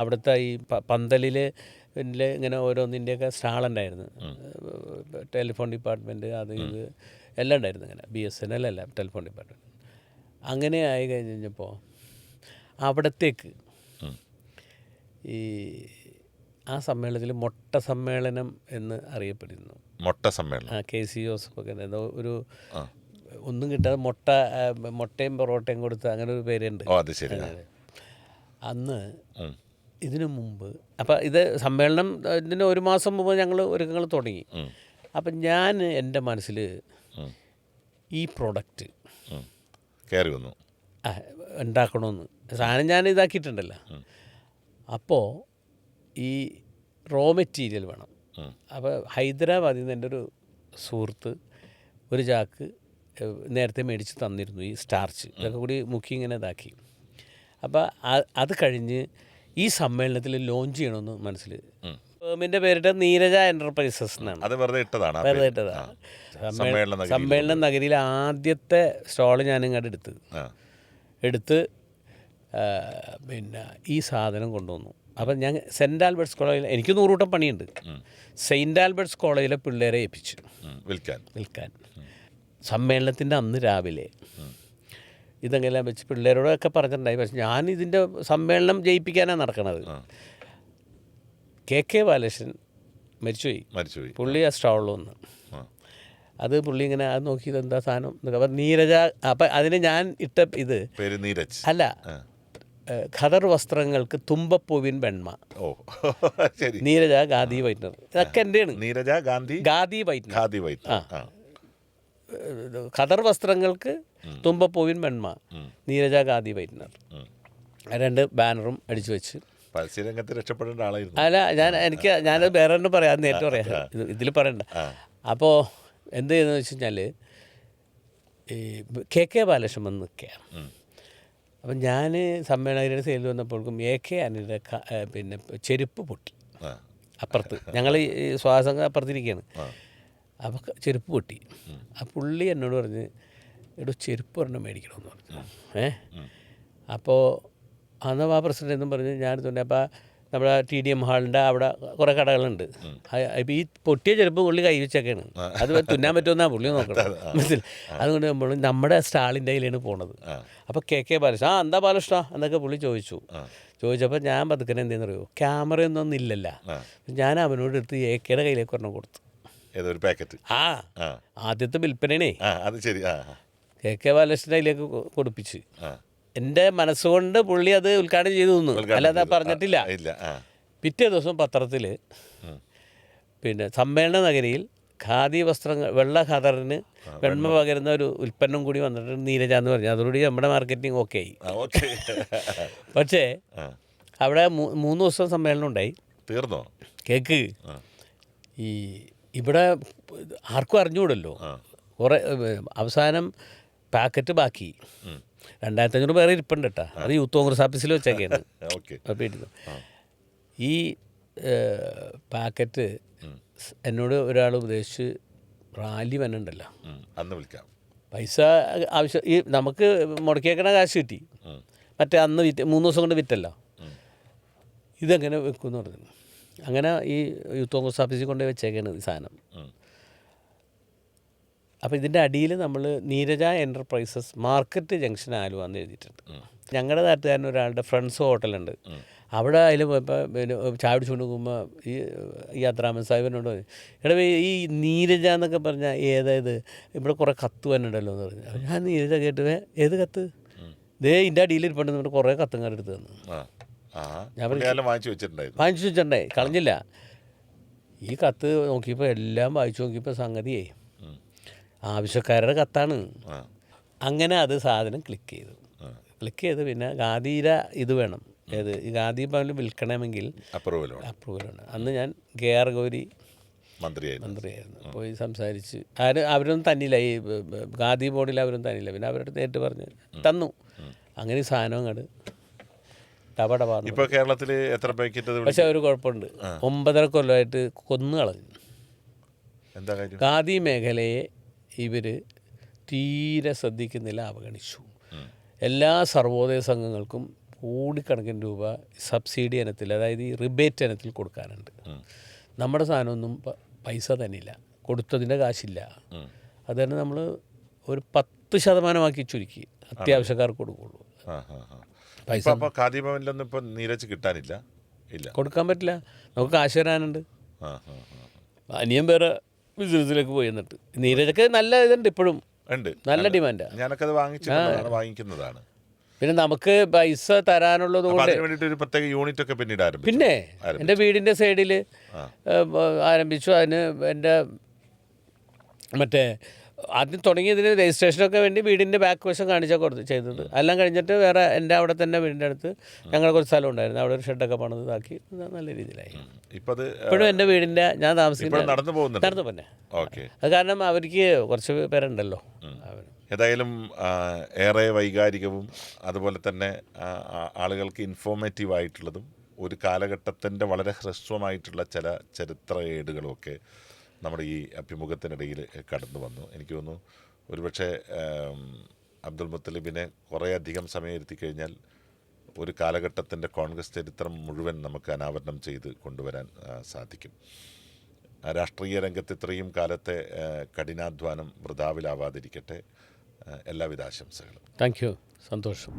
അവിടുത്തെ ഈ പന്തലിൽ ഇങ്ങനെ ഓരോന്നിൻ്റെയൊക്കെ സ്റ്റാളുണ്ടായിരുന്നു. ടെലിഫോൺ ഡിപ്പാർട്ട്മെൻറ്റ്, അത് ഇത് എല്ലാം ഉണ്ടായിരുന്നു. ഇങ്ങനെ BSNL അല്ല, ടെലിഫോൺ ഡിപ്പാർട്ട്മെൻറ്റ്. അങ്ങനെ ആയി കഴിഞ്ഞപ്പോൾ അവിടത്തേക്ക് ഈ ആ സമ്മേളനത്തിൽ മൊട്ട സമ്മേളനം എന്ന് അറിയപ്പെടുന്നു. മൊട്ട സമ്മേളനം. KC ജോസഫൊക്കെ ഒരു ഒന്നും കിട്ടാതെ മുട്ടയും പൊറോട്ടയും കൊടുത്ത് അങ്ങനെ ഒരു പേരുണ്ട്. അന്ന് ഇതിനു മുമ്പ് അപ്പം ഇത് സമ്മേളനം ഇതിന് 1 മാസം മുമ്പ് ഞങ്ങൾ ഒരുക്കങ്ങൾ തുടങ്ങി. അപ്പം ഞാൻ എൻ്റെ മനസ്സിൽ ഈ പ്രൊഡക്റ്റ് കയറി വന്നു ഉണ്ടാക്കണമെന്ന്. സാധനം ഞാൻ ഇതാക്കിയിട്ടുണ്ടല്ലോ. അപ്പോൾ ഈ റോ മെറ്റീരിയൽ വേണം. അപ്പോൾ ഹൈദരാബാദിൽ നിന്ന് എൻ്റെ ഒരു സുഹൃത്ത് ഒരു ചാക്ക് നേരത്തെ മേടിച്ച് തന്നിരുന്നു, ഈ സ്റ്റാർച്ച്. ഇതൊക്കെ കൂടി മുക്കി ഇങ്ങനെ ഇതാക്കി. അപ്പോൾ അത് കഴിഞ്ഞ് ഈ സമ്മേളനത്തിൽ ലോഞ്ച് ചെയ്യണമെന്ന് മനസ്സിൽ. ഫേമിൻ്റെ പേരിട്ട് നീരജ എൻ്റർപ്രൈസസ് എന്നാണ്. അത് വെറുതെ ഇട്ടതാണ്. സമ്മേളന നഗരിയിലെ ആദ്യത്തെ സ്റ്റാൾ ഞാൻ ഇങ്ങോട്ട് എടുത്ത് പിന്നെ ഈ സാധനം കൊണ്ടുവന്നു. അപ്പം ഞാൻ സെൻറ്റ് ആൽബർട്ട്സ് കോളേജിൽ എനിക്ക് 100 കൂട്ടം പണിയുണ്ട്. സെയിൻറ്റ് ആൽബർട്ട്സ് കോളേജിലെ പിള്ളേരെ ഏൽപ്പിച്ചു വിൽക്കാൻ. സമ്മേളനത്തിൻ്റെ അന്ന് രാവിലെ ഇതെല്ലാം വെച്ച് പിള്ളേരോടൊക്കെ പറഞ്ഞിട്ടുണ്ടായി. പക്ഷെ ഞാൻ ഇതിൻ്റെ സമ്മേളനം ജയിപ്പിക്കാനാണ് നടക്കണത്. KK ബാലകൃഷ്ണൻ മരിച്ചുപോയി. പുള്ളി ആ സ്റ്റാളിൽ വന്ന് അത് പുള്ളി ഇങ്ങനെ അത് നോക്കി ഇതെന്താ സാധനം എന്നൊക്കെ. അപ്പം നീരജ, അപ്പം അതിന് ഞാൻ ഇട്ട ഇത് നീരജ് അല്ല, ഖദർ വസ്ത്രങ്ങൾക്ക് തുമ്പപ്പൂവിൻ വെണ്മ. നീരജ ഖാദി വൈറ്റ്നർ. ഇതൊക്കെ എൻ്റെയാണ്. നീരജ ഖാദി വൈറ്റ്നർ. ഖദർ വസ്ത്രങ്ങൾക്ക് തുമ്പപ്പൂവിൻ വെണ്മ, നീരജ ഖാദി വൈറ്റ്നർ. 2 ബാനറും അടിച്ചു വെച്ച്. പരസ്യരംഗത്ത് രക്ഷപ്പെടേണ്ട ആളായിരുന്നു. അല്ല, ഞാനത് വേറെ ഒന്നും പറയാം, നേരിട്ട് പറയാം, ഇതിൽ പറയണ്ട. അപ്പോൾ എന്ത് ചെയ്യുന്നതെന്ന് വെച്ച് കഴിഞ്ഞാൽ ഈ KK ബാലകൃഷ്ണൻ വന്ന് നിൽക്കുകയാണ്. അപ്പം ഞാൻ സമ്മേളന സെയിൽ വന്നപ്പോഴേക്കും AK ആന്റണിയുടെ പിന്നെ ചെരുപ്പ് പൊട്ടി അപ്പുറത്ത്. ഞങ്ങൾ ഈ ശ്വാസം അപ്പുറത്തിരിക്കുകയാണ്. അപ്പോൾ ചെരുപ്പ് പൊട്ടി. ആ പുള്ളി എന്നോട് പറഞ്ഞ് ചെരുപ്പ് ഒരെണ്ണം മേടിക്കണമെന്ന് പറഞ്ഞു. അപ്പോൾ അന്ന് ആ പ്രസിഡന്റ് എന്നും പറഞ്ഞ് ഞാൻ തോന്നി. അപ്പോൾ നമ്മുടെ TDM ഹാളിൻ്റെ അവിടെ കുറേ കടകളുണ്ട്. ഇപ്പം ഈ പൊട്ടിയ ചെരുപ്പ് പുള്ളി കൈ വെച്ചൊക്കെയാണ്. അത് തുന്നാൻ പറ്റുമെന്നാണ് പുള്ളി നോക്കണം, മനസ്സിലായി. അതുകൊണ്ട് നമ്മൾ നമ്മുടെ സ്റ്റാളിൻ്റെ കയ്യിലാണ് പോണത്. അപ്പോൾ KK ബാലകൃഷ്ണൻ, എന്താ ബാലകൃഷ്ണ എന്നൊക്കെ പുള്ളി ചോദിച്ചപ്പോൾ ഞാൻ പതുക്കനെ എന്തെന്ന് അറിയുമോ, ക്യാമറയൊന്നും ഇല്ലല്ല. ഞാൻ അവനോട് എടുത്ത് AKയുടെ കയ്യിലേക്ക് ഒരെണ്ണം കൊടുത്തു. ഏതൊരു പാക്കറ്റ്? ആദ്യത്തെ വിൽപ്പനേ അത് ശരി. KK ബാലകൃഷ്ണൻ്റെ കയ്യിലേക്ക് കൊടുപ്പിച്ച് എൻ്റെ മനസ്സുകൊണ്ട് പുള്ളി അത് ഉദ്ഘാടനം ചെയ്തു തന്നു, അല്ലാതെ പറഞ്ഞിട്ടില്ല. പിറ്റേ ദിവസം പത്രത്തിൽ പിന്നെ സമ്മേളന നഗരിയിൽ ഖാദി വസ്ത്രങ്ങൾ വെള്ള ഖദറിന് വെണ്മ പകരുന്ന ഒരു ഉൽപ്പന്നം കൂടി വന്നിട്ട് നീരജ എന്ന് പറഞ്ഞു. അതോടുകൂടി നമ്മുടെ മാർക്കറ്റിംഗ് ഓക്കെ ആയി. പക്ഷേ അവിടെ 3 ദിവസം സമ്മേളനം ഉണ്ടായി. തീർന്നോ? കേക്ക് ഈ ഇവിടെ ആർക്കും അറിഞ്ഞുകൂടല്ലോ. കുറേ അവസാനം പാക്കറ്റ് ബാക്കി 2500 പേരെ ഇരിപ്പുണ്ട് കേട്ടോ. അത് യൂത്ത് കോൺഗ്രസ് ഓഫീസിൽ വെച്ചൊക്കെയാണ്. ഈ പാക്കറ്റ് എന്നോട് ഒരാൾ ഉപദേശിച്ച് റാലി വന്നുണ്ടല്ലോ, അന്ന് വിളിക്കാം, പൈസ ആവശ്യം. ഈ നമുക്ക് മുടക്കിയേക്കണ കാശ് കിട്ടി, മറ്റേ അന്ന് 3 ദിവസം കൊണ്ട് വിറ്റല്ലോ. ഇതെങ്ങനെ വെക്കുമെന്ന് പറഞ്ഞു. അങ്ങനെ ഈ യൂത്ത് കോൺഗ്രസ് ഓഫീസിൽ കൊണ്ട് വെച്ചേക്കാണ് ഈ സാധനം. അപ്പോൾ ഇതിൻ്റെ അടിയിൽ നമ്മൾ Neeraja enterprises market junction Aluva എന്ന് എഴുതിയിട്ടുണ്ട്. ഞങ്ങളുടെ നാട്ടുകാരൻ ഒരാളുടെ ഫ്രണ്ട്സ് ഹോട്ടലുണ്ട്. അവിടെ അതിൽ പോയപ്പോൾ പിന്നെ ചായ പിടിച്ചുകൊണ്ട് പോകുമ്പോൾ ഈ അദ്രാമൻ സാഹിബിനോട് എടാ ഈ നീരജ എന്നൊക്കെ പറഞ്ഞാൽ ഏതായത് ഇവിടെ കുറേ കത്ത് വന്നിട്ടുണ്ടല്ലോ എന്ന് പറഞ്ഞു. ഞാൻ നീരജ കേട്ട് ഏത് കത്ത്, ഇതിൻ്റെ അടിയിൽ ഇരിപ്പുണ്ടെന്ന് പറഞ്ഞിട്ട് കുറേ കത്തുകാരെടുത്ത് തന്നു. ഞാൻ വാങ്ങിച്ചു വെച്ചിട്ടുണ്ടായി, കളഞ്ഞില്ല. ഈ കത്ത് നോക്കിയപ്പോൾ എല്ലാം വായിച്ചു നോക്കിയപ്പോൾ സംഗതിയേ ആവശ്യക്കാരുടെ കത്താണ്. അങ്ങനെ അത് സാധനം ക്ലിക്ക് ചെയ്ത് പിന്നെ ഖാദിയുടെ ഇത് വേണം, ഏത് ഈ ഖാദി ഭവനിൽ വിൽക്കണമെങ്കിൽ അപ്രൂവലാണ്. അന്ന് ഞാൻ KR ഗൗരി മന്ത്രിയായിരുന്നു. പോയി സംസാരിച്ച് അവരൊന്നും തന്നില്ല, ഈ ഖാദി ബോർഡിൽ അവരൊന്നും തന്നില്ല. പിന്നെ അവരുടെ നേരിട്ട് പറഞ്ഞ് തന്നു. അങ്ങനെ ഈ സാധനം അങ്ങോട്ട് ടപടപാർന്നു. ഇപ്പോൾ കേരളത്തിൽ എത്ര പാക്കറ്റ്? പക്ഷെ ഒരു കുഴപ്പമുണ്ട്, 9.5 കൊല്ലമായിട്ട് കൊന്നു കളഞ്ഞു. ഖാദി മേഖലയെ ഇവർ തീരെ ശ്രദ്ധിക്കുന്നില്ല, അവഗണിച്ചു. എല്ലാ സർവോദയ സംഘങ്ങൾക്കും കോടിക്കണക്കിന് രൂപ സബ്സിഡി ഇനത്തിൽ, അതായത് ഈ റിബേറ്റ് ഇനത്തിൽ കൊടുക്കാനുണ്ട്. നമ്മുടെ സാധനമൊന്നും പൈസ തന്നെയില്ല, കൊടുത്തതിൻ്റെ കാശില്ല. അത് തന്നെ നമ്മൾ ഒരു 10% ചുരുക്കി അത്യാവശ്യക്കാർക്ക് കൊടുക്കുള്ളൂ. പൈസ ഖാദി ഭവനിലൊന്നും ഇപ്പം നീരജ് കിട്ടാനില്ല, കൊടുക്കാൻ പറ്റില്ല. നമുക്ക് കാശ് തരാനുണ്ട്. അനിയൻ വേറെ ബിസിനസ്സിലേക്ക് പോയി. എന്നിട്ട് നീരജൊക്കെ നല്ല ഇതുണ്ട്, ഇപ്പോഴും നല്ല ഡിമാൻഡാണ്. ഞാനൊക്കെ വാങ്ങിക്കുന്നതാണ്. പിന്നെ നമുക്ക് പൈസ തരാനുള്ളത് കൊണ്ട് യൂണിറ്റ് ഒക്കെ പിന്നെ എൻ്റെ വീടിൻ്റെ സൈഡിൽ ആരംഭിച്ചു. അതിന് എൻ്റെ മറ്റേ ആദ്യം തുടങ്ങിയതിന് രജിസ്ട്രേഷനൊക്കെ വേണ്ടി വീടിൻ്റെ ബാക്ക് വശം കാണിച്ചാൽ ചെയ്തത്. എല്ലാം കഴിഞ്ഞിട്ട് വേറെ എൻ്റെ അവിടെ തന്നെ വീടിൻ്റെ അടുത്ത് ഞങ്ങൾക്ക് ഒരു സ്ഥലം ഉണ്ടായിരുന്നു, അവിടെ ഒരു ഷെഡൊക്കെ പണിതാക്കി നല്ല രീതിയിലായി. ഇപ്പോഴും എൻ്റെ വീടിൻ്റെ ഞാൻ താമസിക്കുന്നത് നടന്നു തന്നെ. അത് കാരണം അവർക്ക് കുറച്ച് പേരുണ്ടല്ലോ. ഏതായാലും ഏറെ വൈകാരികവും അതുപോലെ തന്നെ ആളുകൾക്ക് ഇൻഫോർമേറ്റീവ് ആയിട്ടുള്ളതും ഒരു കാലഘട്ടത്തിൻ്റെ വളരെ ഹ്രസ്വമായിട്ടുള്ള ചില ചരിത്ര ഏടുകളുമൊക്കെ നമ്മുടെ ഈ അഭിമുഖത്തിനിടയിൽ കടന്നു വന്നു. എനിക്ക് തോന്നുന്നു ഒരുപക്ഷെ അബ്ദുൽ മുത്തലിബിനെ കുറേയധികം സമയം ഇരുത്തി കഴിഞ്ഞാൽ ഒരു കാലഘട്ടത്തിൻ്റെ കോൺഗ്രസ് ചരിത്രം മുഴുവൻ നമുക്ക് അനാവരണം ചെയ്ത് കൊണ്ടുവരാൻ സാധിക്കും. രാഷ്ട്രീയ രംഗത്ത് ഇത്രയും കാലത്തെ കഠിനാധ്വാനം വൃഥാവിലാവാതിരിക്കട്ടെ. എല്ലാവിധ ആശംസകളും. Thank you. സന്തോഷം.